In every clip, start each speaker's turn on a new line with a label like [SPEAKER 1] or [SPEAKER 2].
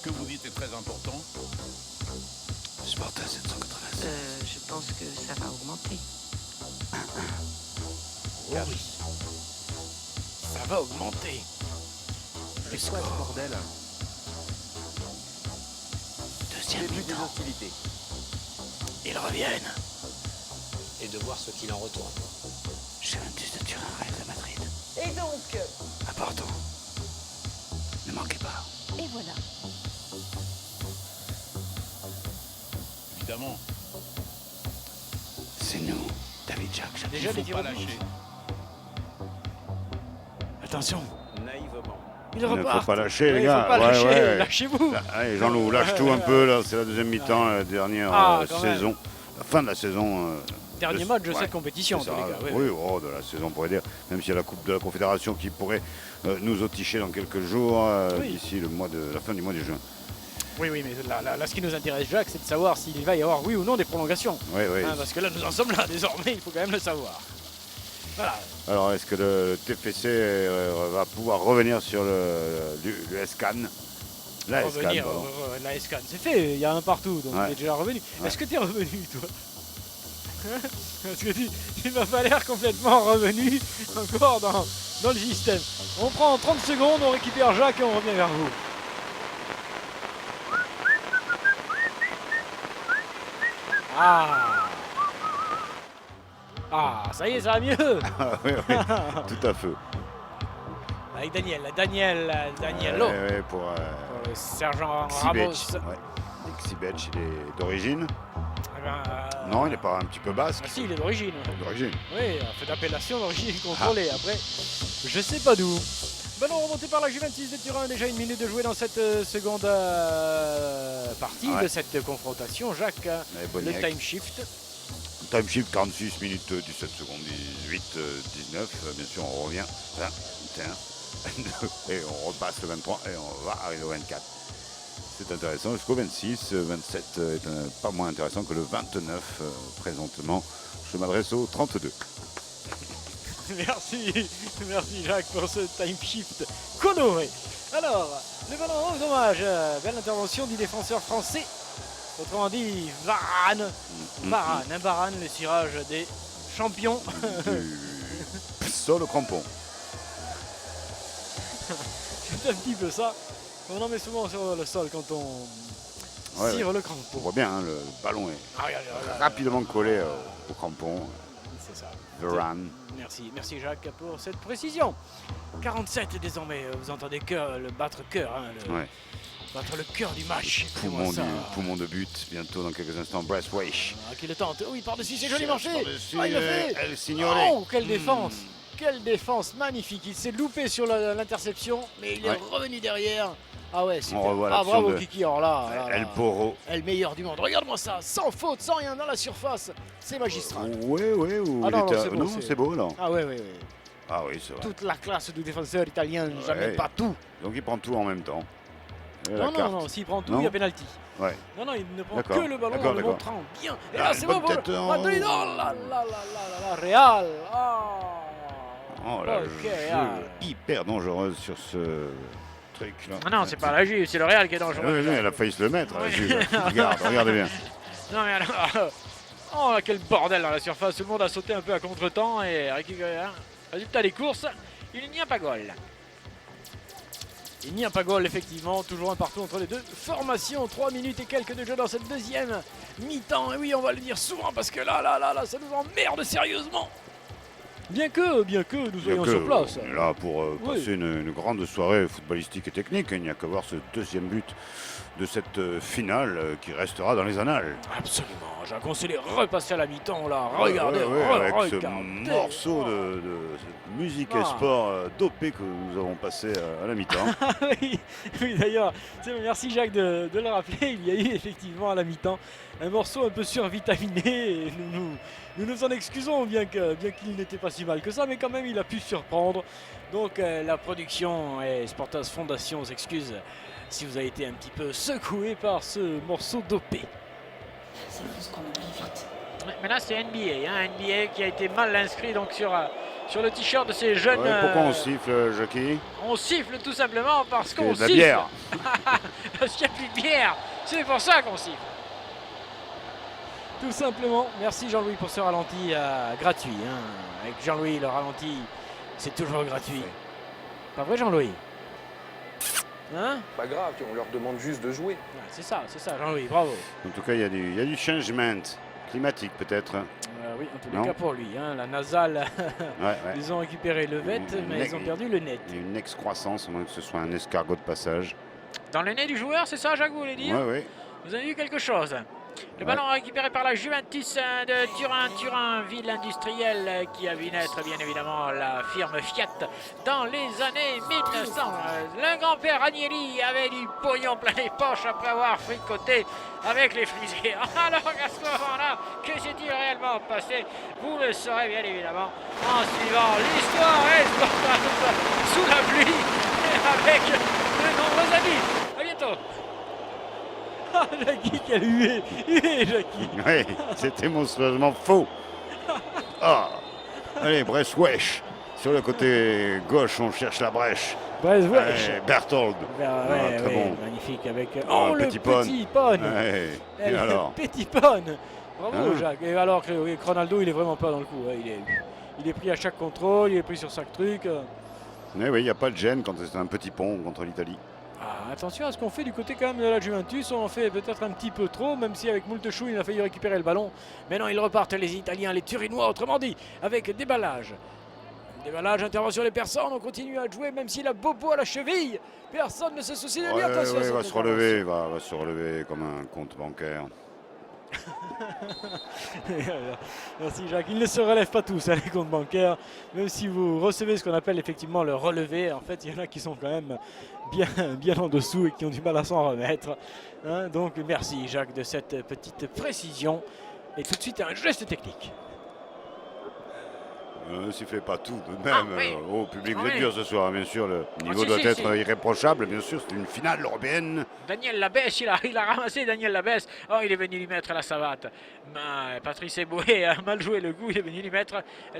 [SPEAKER 1] que vous dites est très important.
[SPEAKER 2] Sparta 796.
[SPEAKER 3] Je pense que ça va augmenter.
[SPEAKER 4] Oh oui. Ça va augmenter.
[SPEAKER 5] C'est quoi ce bordel?
[SPEAKER 3] Deuxième
[SPEAKER 5] Début des
[SPEAKER 3] mi-temps.
[SPEAKER 5] hostilités.
[SPEAKER 4] Ils reviennent. Et de voir ce qu'il en retourne.
[SPEAKER 2] Juventus de Turin, Real Madrid.
[SPEAKER 3] Et donc,
[SPEAKER 2] Important. Ne manquez pas.
[SPEAKER 3] et voilà.
[SPEAKER 1] Évidemment,
[SPEAKER 2] C'est nous, David Jacques.
[SPEAKER 4] Déjà
[SPEAKER 1] il
[SPEAKER 4] les
[SPEAKER 1] ne faut
[SPEAKER 4] tirs
[SPEAKER 1] pas
[SPEAKER 4] au but.
[SPEAKER 1] lâcher.
[SPEAKER 4] Attention,
[SPEAKER 5] Naïvement.
[SPEAKER 4] il
[SPEAKER 6] Il ne
[SPEAKER 4] repart.
[SPEAKER 6] faut pas lâcher, les
[SPEAKER 4] Il
[SPEAKER 6] gars.
[SPEAKER 4] faut pas
[SPEAKER 6] Ouais,
[SPEAKER 4] lâcher,
[SPEAKER 6] ouais.
[SPEAKER 4] lâchez-vous.
[SPEAKER 6] Allez, Jean-Loup, lâche tout un peu, là. C'est la deuxième mi-temps, la dernière
[SPEAKER 4] Quand même.
[SPEAKER 6] saison. La fin de la saison.
[SPEAKER 4] Dernier match de
[SPEAKER 6] ouais,
[SPEAKER 4] cette compétition, en
[SPEAKER 6] c'est
[SPEAKER 4] tous
[SPEAKER 6] ça.
[SPEAKER 4] les cas. Oui,
[SPEAKER 6] Oui, oh, de la saison, on pourrait dire. Même s'il y a la Coupe de la Confédération qui pourrait nous auticher dans quelques jours,
[SPEAKER 4] Oui.
[SPEAKER 6] d'ici la fin du mois de juin.
[SPEAKER 4] oui, mais là, ce qui nous intéresse, Jacques, c'est de savoir s'il va y avoir, oui ou non, des prolongations.
[SPEAKER 6] Oui, oui.
[SPEAKER 4] Hein, parce que là, nous en sommes là, désormais, il faut quand même le savoir. Voilà.
[SPEAKER 6] Alors, est-ce que le TFC va pouvoir revenir sur le S-Can? La S-Can,
[SPEAKER 4] Revenir,
[SPEAKER 6] pardon.
[SPEAKER 4] la S-Can, c'est fait, il y a un partout, donc
[SPEAKER 6] Ouais.
[SPEAKER 4] il est déjà revenu.
[SPEAKER 6] Ouais.
[SPEAKER 4] Est-ce que tu es revenu, toi? Parce que tu m'as pas l'air complètement revenu encore dans le système. On prend 30 secondes, on récupère Jacques et on revient vers vous. Ah, ça y est, ça va mieux.
[SPEAKER 6] Ah, oui, oui, tout à fait.
[SPEAKER 4] Avec Daniello,
[SPEAKER 6] Ouais, ouais, pour
[SPEAKER 4] pour le sergent
[SPEAKER 6] Xibec.
[SPEAKER 4] Ramos.
[SPEAKER 6] Ouais. Et Xibec, il est d'origine.
[SPEAKER 4] Eh ben,
[SPEAKER 6] Non, il n'est pas un petit peu basque.
[SPEAKER 4] Ah si, il est d'origine.
[SPEAKER 6] D'origine.
[SPEAKER 4] Oui, un fait d'appellation d'origine contrôlée. Après, je sais pas d'où. Ballon remonté par la Juventus de Turin. Déjà une minute de jouer dans cette seconde partie
[SPEAKER 6] Ouais.
[SPEAKER 4] de cette confrontation. Jacques,
[SPEAKER 6] Et
[SPEAKER 4] le
[SPEAKER 6] Boniek.
[SPEAKER 4] time shift.
[SPEAKER 6] Time shift 46 minutes 17 secondes 18 19. Bien sûr, on revient 20 21 et on repasse le 23 et on va arriver au 24. C'est intéressant jusqu'au 26. 27 est pas moins intéressant que le 29 présentement. Je m'adresse au 32.
[SPEAKER 4] Merci Jacques pour ce time shift coloré. Alors, le ballon en dommage. Belle intervention du défenseur français. Autrement dit, Varane. Varane, le cirage des champions.
[SPEAKER 6] Du sol au crampon.
[SPEAKER 4] C'est un petit peu ça. On en met souvent sur le sol quand on
[SPEAKER 6] Ouais,
[SPEAKER 4] cire le
[SPEAKER 6] On
[SPEAKER 4] crampon.
[SPEAKER 6] voit bien, hein, le ballon est
[SPEAKER 4] Ah, regarde,
[SPEAKER 6] rapidement collé au crampon.
[SPEAKER 4] c'est ça.
[SPEAKER 6] Varane.
[SPEAKER 4] Merci Jacques pour cette précision. 47 désormais, vous entendez le battre cœur, hein,
[SPEAKER 6] Ouais.
[SPEAKER 4] battre le cœur du match.
[SPEAKER 6] Poumon,
[SPEAKER 4] Écoutez-moi
[SPEAKER 6] poumon de but, bientôt dans quelques instants. Braithwaite.
[SPEAKER 4] Qui le tente. Oui, par-dessus, c'est joli marché.
[SPEAKER 6] Par-dessus,
[SPEAKER 4] Ah, il le fait.
[SPEAKER 6] El Signore.
[SPEAKER 4] Oh, quelle défense. Quelle défense magnifique. Il s'est loupé sur l'interception, mais il est
[SPEAKER 6] Ouais.
[SPEAKER 4] revenu derrière. Ah ouais, super.
[SPEAKER 6] revoit
[SPEAKER 4] Ah,
[SPEAKER 6] l'action
[SPEAKER 4] bravo
[SPEAKER 6] de
[SPEAKER 4] Kiki. Alors là,
[SPEAKER 6] El Poro.
[SPEAKER 4] le meilleur du monde. Regarde-moi ça, sans faute, sans rien dans la surface. C'est magistral.
[SPEAKER 6] Oui, oui.
[SPEAKER 4] Ah non, non, c'est beau,
[SPEAKER 6] non,
[SPEAKER 4] c'est-
[SPEAKER 6] c'est beau, non.
[SPEAKER 4] Ah oui.
[SPEAKER 6] Ah oui, c'est vrai.
[SPEAKER 4] Toute la classe du défenseur italien, jamais
[SPEAKER 6] Ouais.
[SPEAKER 4] pas tout.
[SPEAKER 6] Donc il prend tout en même temps. Et la
[SPEAKER 4] Non,
[SPEAKER 6] carte.
[SPEAKER 4] s'il prend tout,
[SPEAKER 6] Non.
[SPEAKER 4] il y a pénalty.
[SPEAKER 6] Ouais.
[SPEAKER 4] Non, il ne prend
[SPEAKER 6] D'accord,
[SPEAKER 4] que le ballon en
[SPEAKER 6] d'accord,
[SPEAKER 4] le
[SPEAKER 6] d'accord.
[SPEAKER 4] montrant bien. Et
[SPEAKER 6] Ah,
[SPEAKER 4] là,
[SPEAKER 6] une
[SPEAKER 4] c'est
[SPEAKER 6] bonne
[SPEAKER 4] bon pour
[SPEAKER 6] tête en-
[SPEAKER 4] Madrid. Oh là Real. Ah.
[SPEAKER 6] Oh là,
[SPEAKER 4] Ok,
[SPEAKER 6] jeu
[SPEAKER 4] ah.
[SPEAKER 6] hyper dangereux sur ce truc là.
[SPEAKER 4] Ah non, c'est pas la Juve, c'est le Real qui est
[SPEAKER 6] Oui,
[SPEAKER 4] dangereux.
[SPEAKER 6] oui, elle a failli se le mettre, la
[SPEAKER 4] Oui.
[SPEAKER 6] Juve. Regardez bien.
[SPEAKER 4] Non mais alors, oh quel bordel dans la surface, tout le monde a sauté un peu à contre-temps et résultat des courses, il n'y a pas goal. Il n'y a pas goal effectivement, toujours un partout entre les deux formations, 3 minutes et quelques de jeu dans cette deuxième mi-temps. Et oui, on va le dire souvent parce que là, ça nous emmerde sérieusement. Bien que nous soyons
[SPEAKER 6] Bien que,
[SPEAKER 4] sur place.
[SPEAKER 6] on est là pour
[SPEAKER 4] Oui.
[SPEAKER 6] passer une grande soirée footballistique et technique. Il n'y a qu'à voir ce deuxième but de cette finale qui restera dans les annales.
[SPEAKER 4] Absolument, Jacques, on s'est les repassé à la mi-temps là, regardez,
[SPEAKER 6] Ouais, avec ce
[SPEAKER 4] regardez.
[SPEAKER 6] morceau de cette musique et
[SPEAKER 4] Ah.
[SPEAKER 6] sport dopé que nous avons passé à la mi-temps.
[SPEAKER 4] oui, d'ailleurs, merci Jacques de le rappeler, il y a eu effectivement à la mi-temps un morceau un peu survitaminé et nous nous en excusons bien qu'il n'était pas si mal que ça, mais quand même il a pu surprendre. Donc la production et Sportas Fondation s'excuse si vous avez été un petit peu secoué par ce morceau dopé.
[SPEAKER 3] C'est fou ce qu'on oublie vite.
[SPEAKER 4] Mais là c'est NBA, NBA qui a été mal inscrit donc sur le t-shirt de ces jeunes.
[SPEAKER 6] Ouais, pourquoi on siffle, Jackie?
[SPEAKER 4] On siffle tout simplement parce
[SPEAKER 6] Parce qu'il y
[SPEAKER 4] qu'on
[SPEAKER 6] a de la
[SPEAKER 4] siffle.
[SPEAKER 6] bière.
[SPEAKER 4] Parce qu'il n'y a plus de bière. C'est pour ça qu'on siffle. Tout simplement. Merci Jean-Louis pour ce ralenti gratuit. Hein. Avec Jean-Louis, le ralenti, c'est toujours gratuit. Pas vrai Jean-Louis? Hein?
[SPEAKER 5] Pas grave, on leur demande juste de jouer.
[SPEAKER 4] Ouais, c'est ça Jean-Louis, bravo.
[SPEAKER 6] En tout cas, il y a du changement climatique peut-être.
[SPEAKER 4] Oui, en tous les
[SPEAKER 6] Non.
[SPEAKER 4] cas pour lui. Hein. La nasale,
[SPEAKER 6] Ouais, ouais.
[SPEAKER 4] ils ont récupéré le vet, mais ils ont perdu le net.
[SPEAKER 6] Il y a une excroissance, à moins que ce soit un escargot de passage.
[SPEAKER 4] Dans le nez du joueur, c'est ça Jacques, vous voulez dire?
[SPEAKER 6] Ouais, ouais.
[SPEAKER 4] Vous avez vu quelque chose? Le ballon récupéré par la Juventus de Turin, ville industrielle qui a vu naître bien évidemment la firme Fiat dans les années 1900. Le grand-père Agnelli avait du pognon plein les poches après avoir fricoté avec les frisés. Alors à ce moment-là, que s'est-il réellement passé? Vous le saurez bien évidemment en suivant l'histoire sportive sous la pluie avec de nombreux amis. À bientôt. Ah, Jackie, quelle huée! Huée, Jackie!
[SPEAKER 6] Oui, c'était monstrueusement faux. Ah, allez, Brest wesh. Sur le côté gauche, on cherche la brèche.
[SPEAKER 4] Brest wesh!
[SPEAKER 6] Allez, Berthold.
[SPEAKER 4] Ouais,
[SPEAKER 6] très bon.
[SPEAKER 4] magnifique avec.
[SPEAKER 6] Oh,
[SPEAKER 4] le
[SPEAKER 6] petit pon.
[SPEAKER 4] petit pon!
[SPEAKER 6] Ouais. Et
[SPEAKER 4] Le
[SPEAKER 6] alors
[SPEAKER 4] petit pon! Bravo,
[SPEAKER 6] Hein?
[SPEAKER 4] Jacques! Et alors que oui, Ronaldo, il est vraiment pas dans le coup. Hein. Il est pris à chaque contrôle, il est pris sur chaque truc.
[SPEAKER 6] Mais oui, il n'y a pas de gêne quand c'est un petit pont contre l'Italie.
[SPEAKER 4] Ah, attention à ce qu'on fait du côté quand même de la Juventus, on en fait peut-être un petit peu trop, même si avec Multechou il a failli récupérer le ballon. Mais non, ils repartent les Italiens, les Turinois autrement dit, avec déballage. Déballage, intervention des personnes, on continue à jouer même s'il a Bobo à la cheville. Personne ne se soucie de lui, attention.
[SPEAKER 6] Il va
[SPEAKER 4] cette
[SPEAKER 6] se relever, va se relever comme un compte bancaire.
[SPEAKER 4] Merci Jacques. Ils ne se relèvent pas tous, hein, les comptes bancaires. Même si vous recevez ce qu'on appelle effectivement le relevé, en fait, il y en a qui sont quand même bien en dessous et qui ont du mal à s'en remettre. Hein, donc merci Jacques de cette petite précision. Et tout de suite un geste technique.
[SPEAKER 6] Ne sifflez pas tout de même.
[SPEAKER 4] Ah, oui.
[SPEAKER 6] Au public,
[SPEAKER 4] Ah,
[SPEAKER 6] vous êtes
[SPEAKER 4] oui.
[SPEAKER 6] dur ce soir, bien sûr. Le niveau
[SPEAKER 4] si,
[SPEAKER 6] doit
[SPEAKER 4] si,
[SPEAKER 6] être
[SPEAKER 4] si.
[SPEAKER 6] irréprochable, bien sûr. C'est une finale européenne.
[SPEAKER 4] Daniel Labesse, il a ramassé Daniel Labesse. Oh, il est venu lui mettre la savate. Mais Patrice Eboué a mal joué le coup, il est venu lui mettre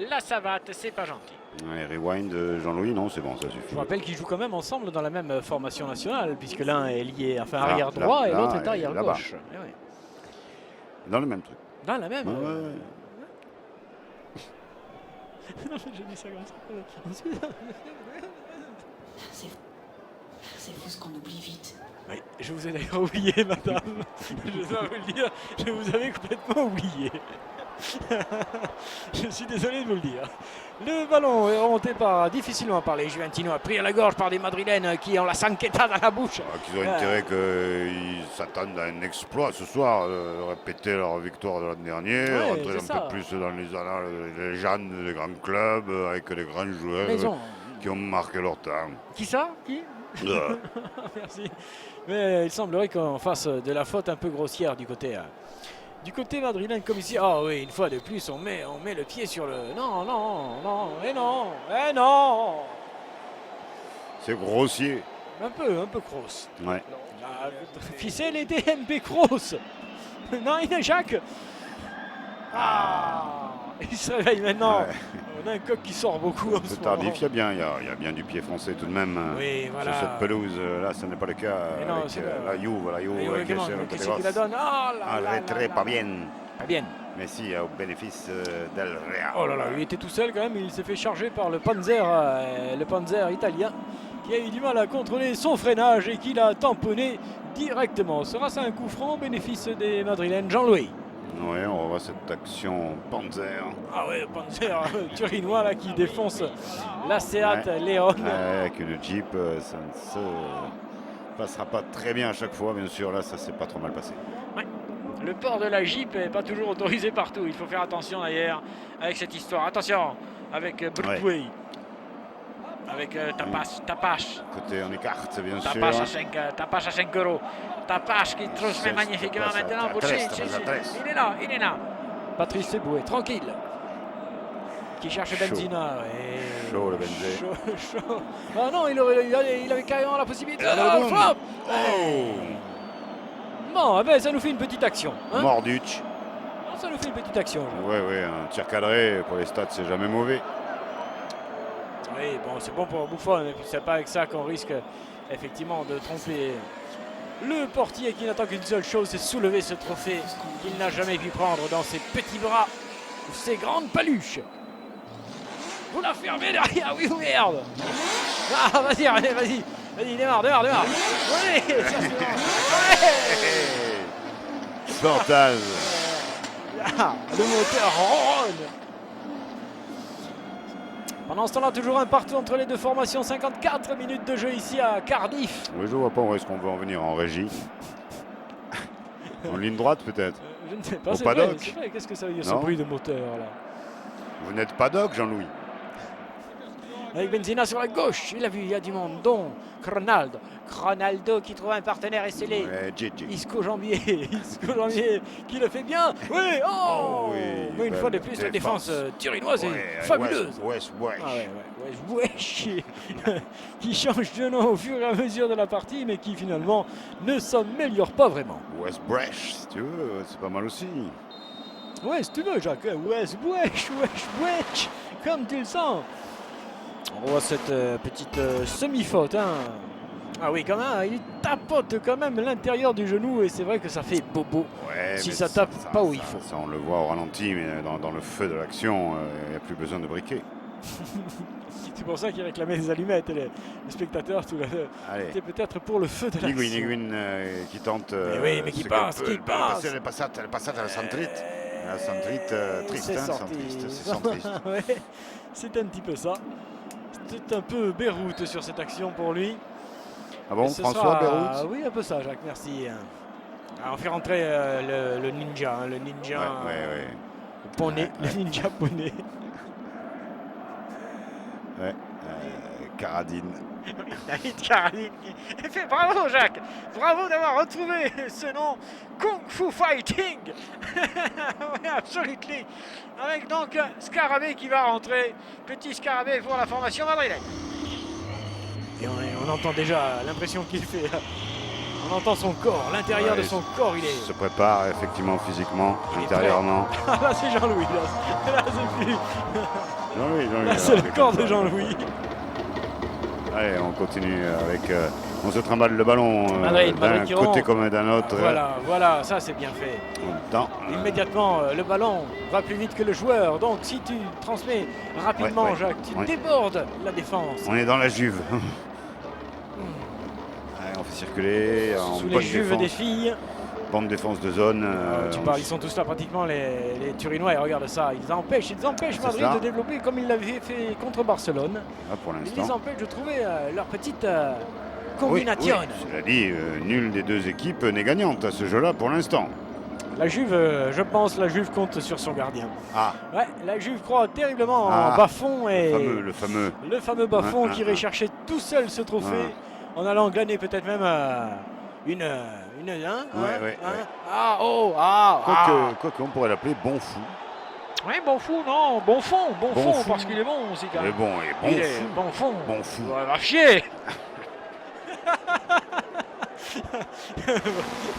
[SPEAKER 4] la savate. C'est pas gentil.
[SPEAKER 6] Ouais, rewind de Jean-Louis, non, c'est bon, ça
[SPEAKER 4] Je
[SPEAKER 6] suffit.
[SPEAKER 4] vous rappelle qu'ils jouent quand même ensemble dans la même formation nationale, puisque l'un est lié, enfin
[SPEAKER 6] Là,
[SPEAKER 4] arrière droit
[SPEAKER 6] là,
[SPEAKER 4] et l'autre
[SPEAKER 6] là,
[SPEAKER 4] est arrière
[SPEAKER 6] là-bas.
[SPEAKER 4] gauche. Eh oui.
[SPEAKER 6] Dans le même truc.
[SPEAKER 4] Dans la même.
[SPEAKER 6] Ouais, ouais, ouais.
[SPEAKER 4] Non, j'ai dit ça comme ça.
[SPEAKER 3] C'est fou ce qu'on oublie vite.
[SPEAKER 4] Oui, je vous ai d'ailleurs oublié, madame. Je dois vous le dire, je vous avais complètement oublié. Je suis désolé de vous le dire. Le ballon est remonté difficilement par les Juventinois, pris à la gorge par des Madrilènes qui ont la sanqueta dans la bouche.
[SPEAKER 6] Qu'ils ont intérêt qu'ils s'attendent à un exploit ce soir, répéter leur victoire de l'année dernière,
[SPEAKER 4] Ouais,
[SPEAKER 6] rentrer
[SPEAKER 4] c'est
[SPEAKER 6] un
[SPEAKER 4] ça.
[SPEAKER 6] peu plus dans les annales, les légendes des grands clubs, avec les grands joueurs
[SPEAKER 4] Maison.
[SPEAKER 6] qui ont marqué leur temps.
[SPEAKER 4] Qui ça? Qui?
[SPEAKER 6] Euh,
[SPEAKER 4] Merci. Mais il semblerait qu'on fasse de la faute un peu grossière du côté madrilène comme ici. Ah oui, une fois de plus, on met le pied sur le... Non, et non.
[SPEAKER 6] c'est grossier.
[SPEAKER 4] Un peu cross.
[SPEAKER 6] Ouais.
[SPEAKER 4] Ah, ficelle et DMP cross. Non, il est Jacques. Ah, il se réveille maintenant.
[SPEAKER 6] Ouais.
[SPEAKER 4] On a un coq qui sort beaucoup en
[SPEAKER 6] Un
[SPEAKER 4] ce
[SPEAKER 6] peu
[SPEAKER 4] moment.
[SPEAKER 6] tardif, il y a bien du pied français tout de même.
[SPEAKER 4] Oui, voilà.
[SPEAKER 6] Sur cette pelouse, là, ce n'est pas le cas.
[SPEAKER 4] Mais non,
[SPEAKER 6] Avec
[SPEAKER 4] c'est
[SPEAKER 6] la Juve, avec
[SPEAKER 4] Qu'est-ce qu'il la donne? Oh là
[SPEAKER 6] Un
[SPEAKER 4] là
[SPEAKER 6] retrait
[SPEAKER 4] là
[SPEAKER 6] pas
[SPEAKER 4] là.
[SPEAKER 6] bien.
[SPEAKER 4] Pas bien.
[SPEAKER 6] Mais si, au bénéfice d'El Real.
[SPEAKER 4] Oh là là, il était tout seul quand même, il s'est fait charger par le Panzer italien qui a eu du mal à contrôler son freinage et qui l'a tamponné directement. Sera-ce un coup franc au bénéfice des Madrilènes? Jean-Louis.
[SPEAKER 6] Ouais, on revoit cette action Panzer.
[SPEAKER 4] Ah ouais, le Panzer turinois là qui défonce la Seat Leon.
[SPEAKER 6] Avec une Jeep, ça ne se passera pas très bien à chaque fois, bien sûr. Là, ça s'est pas trop mal passé.
[SPEAKER 4] Le port de la Jeep n'est pas toujours autorisé partout. Il faut faire attention d'ailleurs avec cette histoire. Attention avec Brutway. Avec Tapache.
[SPEAKER 6] Côté on écarte, bien sûr.
[SPEAKER 4] Tapache à 5 euros. Tapache qui transmet magnifiquement
[SPEAKER 6] passe à
[SPEAKER 4] maintenant pour
[SPEAKER 6] Tres,
[SPEAKER 4] Chichi.
[SPEAKER 6] passe à Tres.
[SPEAKER 4] Il est là. Patrice Eboué, tranquille. Qui cherche
[SPEAKER 6] Chaud.
[SPEAKER 4] Benzina.
[SPEAKER 6] Chaud, le Benzé.
[SPEAKER 4] Chaud. Ah non, il avait carrément la possibilité.
[SPEAKER 6] Ah,
[SPEAKER 4] Oh,
[SPEAKER 6] boum.
[SPEAKER 4] frappe.
[SPEAKER 6] Oh.
[SPEAKER 4] Bon, eh ben, ça nous fait une petite action. Hein.
[SPEAKER 6] Morduch.
[SPEAKER 4] Ça nous fait une petite action.
[SPEAKER 6] Ouais, un tir cadré pour les stats, c'est jamais mauvais.
[SPEAKER 4] Oui, bon, c'est bon pour Buffon, et puis c'est pas avec ça qu'on risque effectivement de Le portier qui n'attend qu'une seule chose, c'est soulever ce trophée qu'il n'a jamais pu prendre dans ses petits bras ou ses grandes paluches. Vous la fermez derrière, oui ou merde. Ah, vas-y, allez, vas-y. Vas-y, démarre. Ouais, ça c'est bon. Ouais.
[SPEAKER 6] Sportage.
[SPEAKER 4] Ah, le moteur ronronne. Pendant ce temps-là, toujours un partout entre les deux formations. 54 minutes de jeu ici à Cardiff.
[SPEAKER 6] Oui, je vois pas où est-ce qu'on veut en venir en régie. En ligne droite peut-être.
[SPEAKER 4] Je ne sais pas,
[SPEAKER 6] Au
[SPEAKER 4] c'est vrai,
[SPEAKER 6] paddock.
[SPEAKER 4] c'est vrai. Qu'est-ce que ça veut dire ce
[SPEAKER 6] Non.
[SPEAKER 4] bruit de moteur là?
[SPEAKER 6] Vous n'êtes pas doc, Jean-Louis.
[SPEAKER 4] Avec Benzina sur la gauche, il a vu, il y a du monde, dont Ronaldo qui trouve un partenaire esselé.
[SPEAKER 6] Ouais, Gigi.
[SPEAKER 4] Isco Jambier qui le fait bien. Oui, oh,
[SPEAKER 6] oui,
[SPEAKER 4] mais une
[SPEAKER 6] belle
[SPEAKER 4] fois de plus, la défense turinoise est fabuleuse.
[SPEAKER 6] West.
[SPEAKER 4] Ah ouais, qui change de nom au fur et à mesure de la partie, mais qui finalement ne s'améliore pas vraiment.
[SPEAKER 6] West Bresh, si tu veux, c'est pas mal aussi.
[SPEAKER 4] Ouais, si tu veux, Jacques. Wesh, comme tu le sens. On voit cette petite semi-faute. Hein. Ah oui, quand même, il tapote quand même l'intérieur du genou et c'est vrai que ça fait bobo.
[SPEAKER 6] Ouais,
[SPEAKER 4] Si
[SPEAKER 6] mais
[SPEAKER 4] ça tape pas où il
[SPEAKER 6] ça,
[SPEAKER 4] faut.
[SPEAKER 6] Ça, on le voit au ralenti, mais dans le feu de l'action, il n'y a plus besoin de briquer.
[SPEAKER 4] C'est pour ça qu'il réclamait des allumettes. Et les spectateurs, tout
[SPEAKER 6] Allez.
[SPEAKER 4] c'était peut-être pour le feu de l'action.
[SPEAKER 6] Niguin qui tente.
[SPEAKER 4] Mais qui passe, qui passe.
[SPEAKER 6] Elle est passate à la centrite. La centrite, triste,
[SPEAKER 4] c'est
[SPEAKER 6] hein,
[SPEAKER 4] sorti.
[SPEAKER 6] centriste, c'est centriste.
[SPEAKER 4] Ouais, c'est un petit peu ça. C'était un peu Beyrouth sur cette action pour lui.
[SPEAKER 6] Ah bon,
[SPEAKER 4] Et ce
[SPEAKER 6] François
[SPEAKER 4] sera-
[SPEAKER 6] Beyrouth.
[SPEAKER 4] Oui, un peu ça, Jacques, merci. Ah, on fait rentrer le ninja, hein, le ninja
[SPEAKER 6] Ouais.
[SPEAKER 4] poney,
[SPEAKER 6] Ouais.
[SPEAKER 4] le ninja poney.
[SPEAKER 6] Caradine.
[SPEAKER 4] David Carradine. Bravo, Jacques. Bravo d'avoir retrouvé ce nom Kung Fu Fighting. Oui, absolument. Avec donc Scarabée qui va rentrer. Petit Scarabée pour la formation madrilène. Et on entend déjà l'impression qu'il fait. On entend son corps, l'intérieur
[SPEAKER 6] Ouais,
[SPEAKER 4] de son corps, il est.
[SPEAKER 6] Se prépare effectivement physiquement,
[SPEAKER 4] Il est
[SPEAKER 6] intérieurement.
[SPEAKER 4] Ah, là, c'est Jean-Louis. Là c'est plus.
[SPEAKER 6] Jean-Louis.
[SPEAKER 4] Là, c'est le corps de Jean-Louis.
[SPEAKER 6] Allez, on continue avec. On se trimballe le ballon
[SPEAKER 4] Madrid
[SPEAKER 6] d'un
[SPEAKER 4] qui
[SPEAKER 6] côté
[SPEAKER 4] rentre.
[SPEAKER 6] comme d'un autre.
[SPEAKER 4] Voilà, ça c'est bien fait.
[SPEAKER 6] En même temps,
[SPEAKER 4] Immédiatement, le ballon va plus vite que le joueur. Donc, si tu transmets rapidement,
[SPEAKER 6] Ouais.
[SPEAKER 4] Jacques, tu
[SPEAKER 6] Ouais.
[SPEAKER 4] débordes la défense.
[SPEAKER 6] on est dans la juve. Allez, on fait circuler en
[SPEAKER 4] Sous les
[SPEAKER 6] bonne
[SPEAKER 4] juves
[SPEAKER 6] défense.
[SPEAKER 4] des filles.
[SPEAKER 6] Bonne défense de zone.
[SPEAKER 4] Tu parles, ils sont tous là pratiquement, les Turinois. Et regarde ça, ils empêchent
[SPEAKER 6] C'est
[SPEAKER 4] Madrid
[SPEAKER 6] ça.
[SPEAKER 4] de développer comme ils l'avaient fait contre Barcelone.
[SPEAKER 6] Là, pour
[SPEAKER 4] Ils les
[SPEAKER 6] l'instant.
[SPEAKER 4] empêchent de trouver leur petite
[SPEAKER 6] Oui,
[SPEAKER 4] combination.
[SPEAKER 6] cela dit, nulle des deux équipes n'est gagnante à ce jeu-là pour l'instant.
[SPEAKER 4] La Juve, je pense, la Juve compte sur son gardien.
[SPEAKER 6] Ah,
[SPEAKER 4] Ouais, la Juve croit terriblement
[SPEAKER 6] Ah,
[SPEAKER 4] en Buffon et
[SPEAKER 6] le fameux.
[SPEAKER 4] le fameux Buffon
[SPEAKER 6] Ouais,
[SPEAKER 4] qui irait chercher tout seul ce trophée
[SPEAKER 6] Ouais.
[SPEAKER 4] en allant glaner peut-être même une
[SPEAKER 6] Ouais. Quoique, on pourrait l'appeler bon fou.
[SPEAKER 4] Oui, bon fou, non, bon fond,
[SPEAKER 6] fond.
[SPEAKER 4] parce qu'il est bon aussi quand
[SPEAKER 6] Mais
[SPEAKER 4] même.
[SPEAKER 6] bon, et
[SPEAKER 4] Il
[SPEAKER 6] bon
[SPEAKER 4] est
[SPEAKER 6] fou.
[SPEAKER 4] bon fond.
[SPEAKER 6] Bon fou.
[SPEAKER 4] Ouais, va chier.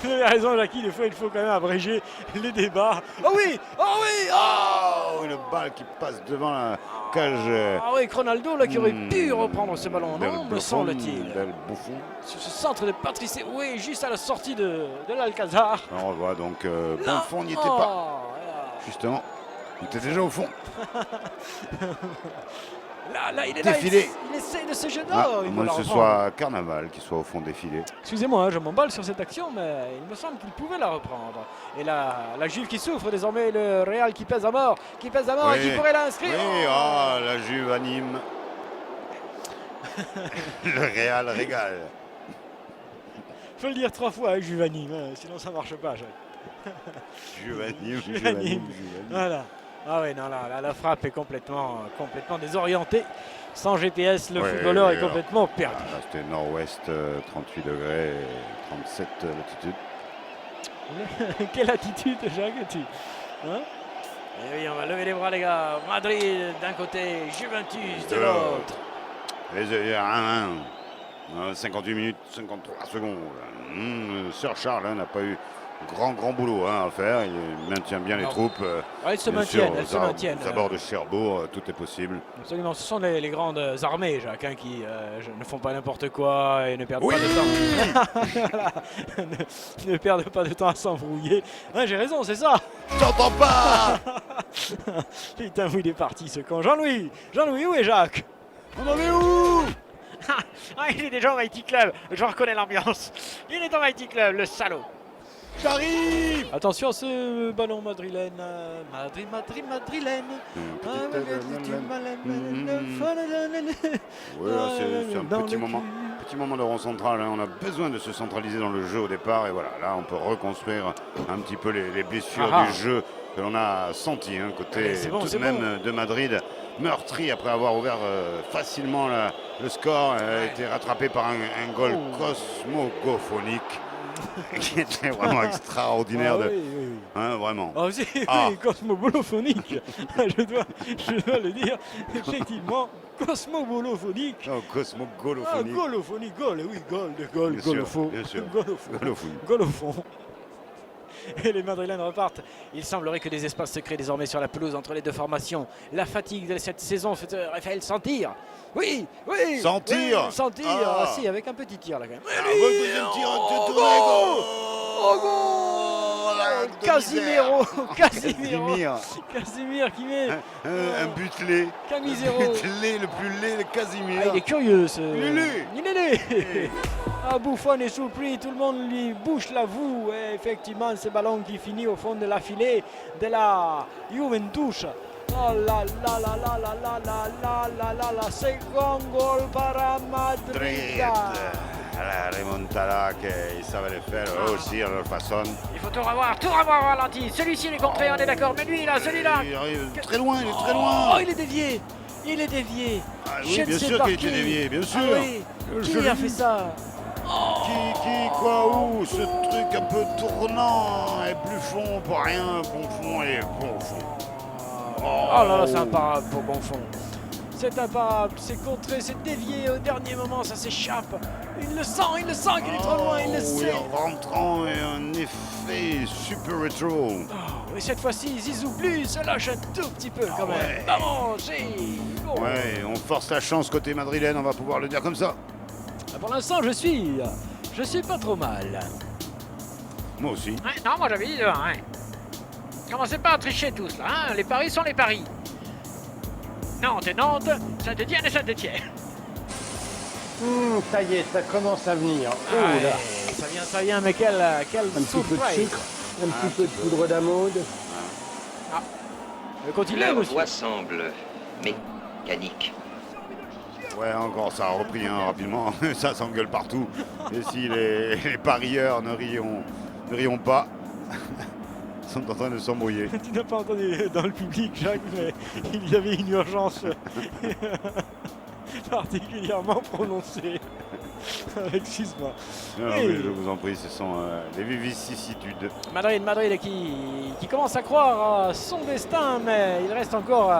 [SPEAKER 4] Vous avez raison, Jackie, des fois il faut quand même abréger les débats. Oh oui.
[SPEAKER 6] Oh, une balle qui passe devant la cage.
[SPEAKER 4] Ah oui, Ronaldo là qui aurait pu
[SPEAKER 6] Hmm.
[SPEAKER 4] reprendre ce ballon,
[SPEAKER 6] Belle
[SPEAKER 4] non, me
[SPEAKER 6] Buffon,
[SPEAKER 4] semble-t-il.
[SPEAKER 6] belle Buffon.
[SPEAKER 4] Sur ce centre de Patrice, oui, juste à la sortie de l'Alcazar.
[SPEAKER 6] On revoit donc
[SPEAKER 4] Là.
[SPEAKER 6] Buffon n'y était
[SPEAKER 4] Oh,
[SPEAKER 6] pas,
[SPEAKER 4] là.
[SPEAKER 6] justement. Il était déjà au fond.
[SPEAKER 4] Là, il est là,
[SPEAKER 6] Défilé.
[SPEAKER 4] il essaie de se jeter.
[SPEAKER 6] Ah,
[SPEAKER 4] Oh,
[SPEAKER 6] à
[SPEAKER 4] il
[SPEAKER 6] moins
[SPEAKER 4] va
[SPEAKER 6] que
[SPEAKER 4] la
[SPEAKER 6] ce
[SPEAKER 4] reprendre.
[SPEAKER 6] soit Carnaval qui soit au fond défilé.
[SPEAKER 4] Excusez-moi, hein, je m'emballe sur cette action, mais il me semble qu'il pouvait la reprendre. Et la Juve qui souffre désormais, le Real qui pèse à mort, et qui pourrait l'inscrire.
[SPEAKER 6] Oui, la Juve anime. Le Real régale.
[SPEAKER 4] Faut le dire 3 fois, hein, Juve anime, hein, sinon ça marche pas. Jacques.
[SPEAKER 6] Juve anime,
[SPEAKER 4] Juve
[SPEAKER 6] Juve
[SPEAKER 4] anime.
[SPEAKER 6] anime, Juve anime.
[SPEAKER 4] Voilà. Ah ouais, non, là, la frappe est complètement désorientée. Sans GPS, le
[SPEAKER 6] Ouais,
[SPEAKER 4] footballeur est
[SPEAKER 6] alors.
[SPEAKER 4] complètement perdu.
[SPEAKER 6] Là, c'était nord-ouest, 38 degrés, 37 latitude.
[SPEAKER 4] Quelle attitude, Jacques, tu hein? Eh oui, on va lever les bras, les gars. Madrid d'un côté, Juventus de
[SPEAKER 6] De
[SPEAKER 4] l'autre.
[SPEAKER 6] Les 1-1. 58 minutes, 53 secondes. Sir Charles n'a pas eu Grand boulot hein, à faire. Il maintient bien les
[SPEAKER 4] Non.
[SPEAKER 6] troupes.
[SPEAKER 4] Ouais, elles se
[SPEAKER 6] Bien
[SPEAKER 4] maintiennent,
[SPEAKER 6] sûr,
[SPEAKER 4] elles se maintiennent.
[SPEAKER 6] Aux abords de Cherbourg, tout est possible.
[SPEAKER 4] Absolument, ce sont les grandes armées, Jacques, hein, qui ne font pas n'importe quoi et ne perdent
[SPEAKER 6] Oui.
[SPEAKER 4] pas de temps. Voilà. ne perdent pas de temps à s'embrouiller. Ouais, j'ai raison, c'est ça.
[SPEAKER 6] J'entends pas.
[SPEAKER 4] Putain, où il est parti ce con. Jean-Louis, où est Jacques?
[SPEAKER 6] On en est où?
[SPEAKER 4] Ah, il est déjà au Mighty Club. Je reconnais l'ambiance. Il est au Mighty Club, le salaud.
[SPEAKER 6] J'arrive.
[SPEAKER 4] Attention à ce ballon madrilène. Madrilène.
[SPEAKER 6] Oui, c'est un petit moment de rond central. Hein. On a besoin de se centraliser dans le jeu au départ. Et voilà, là, on peut reconstruire un petit peu les blessures
[SPEAKER 4] Ah ah.
[SPEAKER 6] du jeu que l'on a senti. Hein, côté
[SPEAKER 4] Allez, c'est bon,
[SPEAKER 6] tout
[SPEAKER 4] c'est
[SPEAKER 6] de même de Madrid. Meurtri après avoir ouvert facilement le score. A été rattrapé par un goal cosmogophonique qui était vraiment extraordinaire.
[SPEAKER 4] Ah, oui, oui.
[SPEAKER 6] Hein, vraiment.
[SPEAKER 4] Ah, si,
[SPEAKER 6] Ah.
[SPEAKER 4] oui, cosmobolophonique. je dois le dire. Effectivement, cosmobolophonique.
[SPEAKER 6] Oh,
[SPEAKER 4] Ah,
[SPEAKER 6] cosmogolophonique.
[SPEAKER 4] golophonique, oui, gol,
[SPEAKER 6] Bien sûr,
[SPEAKER 4] golofo.
[SPEAKER 6] bien sûr.
[SPEAKER 4] Golofo.
[SPEAKER 6] Golophonique.
[SPEAKER 4] Goal au fond. Et les Madrilènes repartent. Il semblerait que des espaces se créent désormais sur la pelouse entre les deux formations. La fatigue de cette saison fait Raphaël sentir. Oui.
[SPEAKER 6] Sentir.
[SPEAKER 4] Oui, sentir.
[SPEAKER 6] Ah.
[SPEAKER 4] Ah, si, avec un petit tir là quand même.
[SPEAKER 6] Ah, votre deuxième tir, un petit tourné,
[SPEAKER 4] Casimiro.
[SPEAKER 6] Casimir.
[SPEAKER 4] Qui met
[SPEAKER 6] Un butelé.
[SPEAKER 4] Camisero.
[SPEAKER 6] Butelé, le plus laid, le Casimir.
[SPEAKER 4] Ah, il est curieux ce.
[SPEAKER 6] Il est laid.
[SPEAKER 4] Il est laid. Ah, Buffon est surpris, tout le monde lui bouche la voue. Et effectivement, ce ballon qui finit au fond de la filée de la Juventus. Oh là là là là là là là là là là là, second goal para Madrid.
[SPEAKER 6] La remontada qu'ils savaient le faire eux aussi à leur façon.
[SPEAKER 4] Il faut tout revoir au ralenti. Celui-ci il est contré, on est d'accord, mais lui là, celui-là.
[SPEAKER 6] Il arrive très loin, il est très
[SPEAKER 4] Oh,
[SPEAKER 6] loin.
[SPEAKER 4] il est dévié.
[SPEAKER 6] Ah oui,
[SPEAKER 4] Je ne
[SPEAKER 6] bien
[SPEAKER 4] sais
[SPEAKER 6] sûr
[SPEAKER 4] par
[SPEAKER 6] qu'il était
[SPEAKER 4] qui.
[SPEAKER 6] dévié, bien sûr.
[SPEAKER 4] Ah oui. Qui a fait ça?
[SPEAKER 6] Qui, quoi, où? Ce truc un peu tournant et plus fond pour rien, bon fond et bon fond.
[SPEAKER 4] Oh là là, c'est imparable pour Bonfond. C'est imparable, c'est contré, c'est dévié au dernier moment, ça s'échappe. Il le sent qu'il est trop loin, il le
[SPEAKER 6] Oui,
[SPEAKER 4] sait.
[SPEAKER 6] en rentrant et un effet super rétro.
[SPEAKER 4] Oh, et cette fois-ci, Zizou Plus se lâche un tout petit peu quand même.
[SPEAKER 6] ouais.
[SPEAKER 4] Vamos, j'ai. Oh.
[SPEAKER 6] Ouais, on force la chance côté madrilène, on va pouvoir le dire comme ça.
[SPEAKER 4] Pour l'instant, je suis pas trop mal.
[SPEAKER 6] Moi aussi.
[SPEAKER 4] Ouais, non, moi j'avais dit 2-1. Ouais. Commencez pas à tricher tous là, hein. Les paris sont les paris. Nantes et Nantes, Saint-Étienne et Saint-Étienne.
[SPEAKER 1] Ça y est, ça commence à venir. Oh
[SPEAKER 4] Ah
[SPEAKER 1] là,
[SPEAKER 4] ouais, ça vient, mais quel
[SPEAKER 1] un petit peu de
[SPEAKER 4] surprise.
[SPEAKER 1] sucre, un petit peu de poudre d'amande.
[SPEAKER 4] Continuez,
[SPEAKER 7] Leur
[SPEAKER 4] monsieur.
[SPEAKER 7] voix semble mécanique.
[SPEAKER 6] Ouais, encore, ça a repris hein, rapidement. Ça s'engueule partout. Et si les parieurs ne rions pas, ils sont en train de s'embrouiller.
[SPEAKER 4] Tu n'as pas entendu dans le public, Jacques, mais il y avait une urgence particulièrement prononcée. Excuse-moi.
[SPEAKER 6] Non,
[SPEAKER 4] Oui.
[SPEAKER 6] mais je vous en prie, ce sont les vicissitudes.
[SPEAKER 4] Madrid qui commence à croire à son destin, mais il reste encore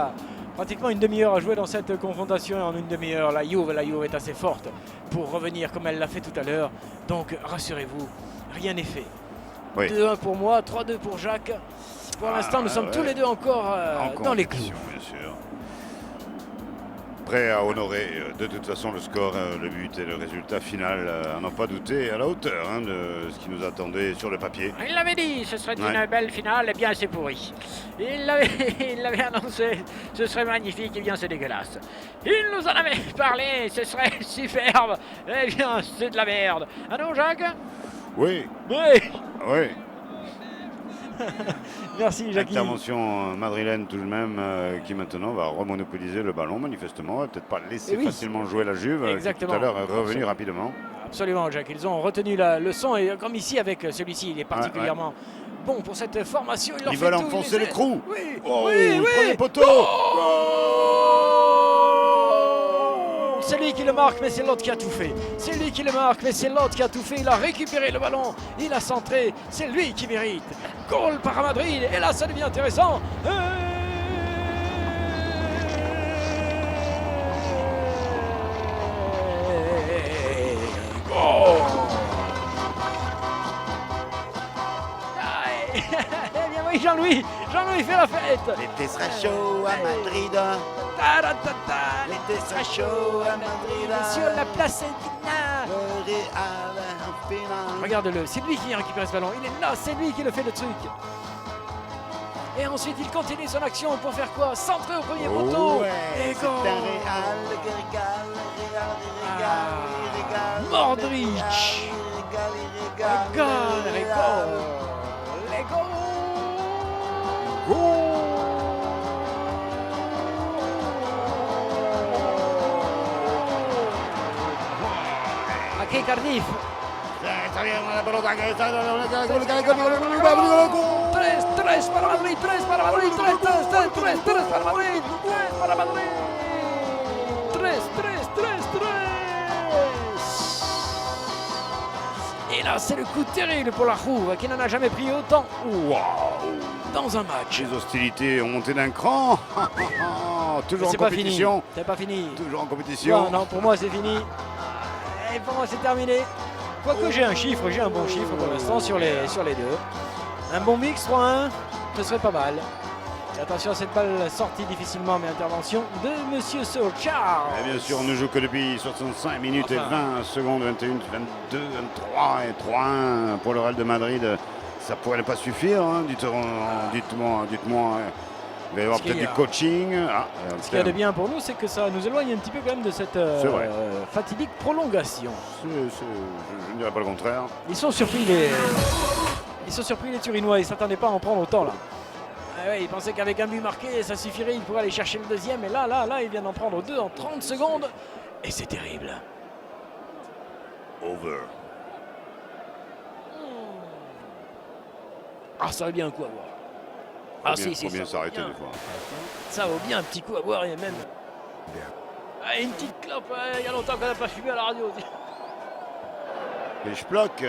[SPEAKER 4] pratiquement une demi-heure à jouer dans cette confrontation. Et en une demi-heure, la Juve est assez forte pour revenir comme elle l'a fait tout à l'heure. Donc rassurez-vous, rien n'est fait.
[SPEAKER 6] Oui.
[SPEAKER 4] 2-1 pour moi, 3-2 pour Jacques. Pour l'instant, nous sommes
[SPEAKER 6] ouais.
[SPEAKER 4] tous les deux encore
[SPEAKER 6] En
[SPEAKER 4] dans les clous.
[SPEAKER 6] compétition, bien sûr. Prêt à honorer de toute façon le score, le but et le résultat final, à n'en pas douter, à la hauteur hein, de ce qui nous attendait sur le papier.
[SPEAKER 4] Il l'avait dit, ce serait
[SPEAKER 6] Ouais.
[SPEAKER 4] une belle finale, et bien c'est pourri. Il l'avait annoncé, ce serait magnifique, et bien c'est dégueulasse. Il nous en avait parlé, ce serait superbe, et bien c'est de la merde. Ah non, Jacques?
[SPEAKER 6] Oui,
[SPEAKER 4] Oui.
[SPEAKER 6] oui.
[SPEAKER 4] Merci, Jacques.
[SPEAKER 6] Intervention madrilène tout de même, qui maintenant va remonopoliser le ballon manifestement. Va peut-être pas laisser
[SPEAKER 4] Eh oui.
[SPEAKER 6] facilement jouer la Juve, qui
[SPEAKER 4] Exactement.
[SPEAKER 6] tout à l'heure est revenu
[SPEAKER 4] Absolument.
[SPEAKER 6] rapidement.
[SPEAKER 4] Absolument, Jacques. Ils ont retenu la leçon, et comme ici avec celui-ci, il est particulièrement bon pour cette formation. Il leur
[SPEAKER 6] Ils
[SPEAKER 4] fait
[SPEAKER 6] veulent
[SPEAKER 4] tout,
[SPEAKER 6] enfoncer
[SPEAKER 4] il les
[SPEAKER 6] les trous.
[SPEAKER 4] Oui,
[SPEAKER 6] Oh,
[SPEAKER 4] oui,
[SPEAKER 6] le
[SPEAKER 4] oui.
[SPEAKER 6] premier poteau.
[SPEAKER 4] C'est lui qui le marque, mais c'est l'autre qui a tout fait. C'est lui qui le marque, mais c'est l'autre qui a tout fait. Il a récupéré le ballon, il a centré. C'est lui qui mérite. Goal par Madrid. Et là, ça devient intéressant. oui, Jean-Louis. Jean-Louis fait la fête.
[SPEAKER 6] L'été sera chaud à Madrid.
[SPEAKER 4] Ta-da-ta-ta.
[SPEAKER 6] L'été sera chaud à Madrid.
[SPEAKER 4] Sur la place Edina.
[SPEAKER 6] Le Real en finale.
[SPEAKER 4] Regarde-le, c'est lui qui a récupéré ce ballon. Il est là, c'est lui qui le fait le truc. Et ensuite, il continue son action pour faire quoi? Centrer au premier poteau. Et
[SPEAKER 6] c'est
[SPEAKER 4] goal.
[SPEAKER 6] un Real qui régale, il régale.
[SPEAKER 4] Modric.
[SPEAKER 6] Il régale.
[SPEAKER 4] Les goals. Ok, Cardiff. 3 para Madrid, 3 para Madrid, 3 para Madrid, 3 para Madrid. 3. Et là, c'est le coup terrible pour la Roue, qui n'en a jamais pris autant.
[SPEAKER 6] Waouh!
[SPEAKER 4] Dans un match.
[SPEAKER 6] Les hostilités ont monté d'un cran. Toujours en
[SPEAKER 4] C'est pas fini.
[SPEAKER 6] compétition.
[SPEAKER 4] C'est pas fini.
[SPEAKER 6] Toujours en compétition.
[SPEAKER 4] Non, non, pour moi c'est fini. Et pour moi c'est terminé. Quoique j'ai un bon chiffre pour l'instant sur les deux. Un bon mix 3-1, ce serait pas mal. Et attention à cette balle sortie difficilement, mais intervention de Monsieur Solskjaer.
[SPEAKER 6] Et bien sûr, on ne joue que depuis 65 minutes et 20 secondes, 21, 22, 23 et 3-1 pour le Real de Madrid. Ça pourrait ne pas suffire, hein. Dites-moi. Il va y avoir
[SPEAKER 4] Ce qu'il
[SPEAKER 6] peut-être
[SPEAKER 4] y a-
[SPEAKER 6] du coaching.
[SPEAKER 4] Ce qu'il y a de bien pour nous, c'est que ça nous éloigne un petit peu quand même de cette
[SPEAKER 6] vrai.
[SPEAKER 4] fatidique prolongation.
[SPEAKER 6] Je ne dirais pas le contraire.
[SPEAKER 4] Ils sont surpris les Turinois, ils ne s'attendaient pas à en prendre autant là. Ah ouais, ils pensaient qu'avec un but marqué, ça suffirait, ils pourraient aller chercher le deuxième. Et là, ils viennent d'en prendre 2 en 30 secondes. Et c'est terrible.
[SPEAKER 6] Over.
[SPEAKER 4] Ah, ça vaut bien un coup à boire. Ah
[SPEAKER 6] Faut
[SPEAKER 4] si,
[SPEAKER 6] bien
[SPEAKER 4] ça
[SPEAKER 6] s'arrêter
[SPEAKER 4] vaut
[SPEAKER 6] des
[SPEAKER 4] bien.
[SPEAKER 6] fois.
[SPEAKER 4] Ça vaut bien un petit coup à boire et même... Ah, une petite clope, il y a longtemps qu'on n'a pas fumé à la radio.
[SPEAKER 6] Et je bloque.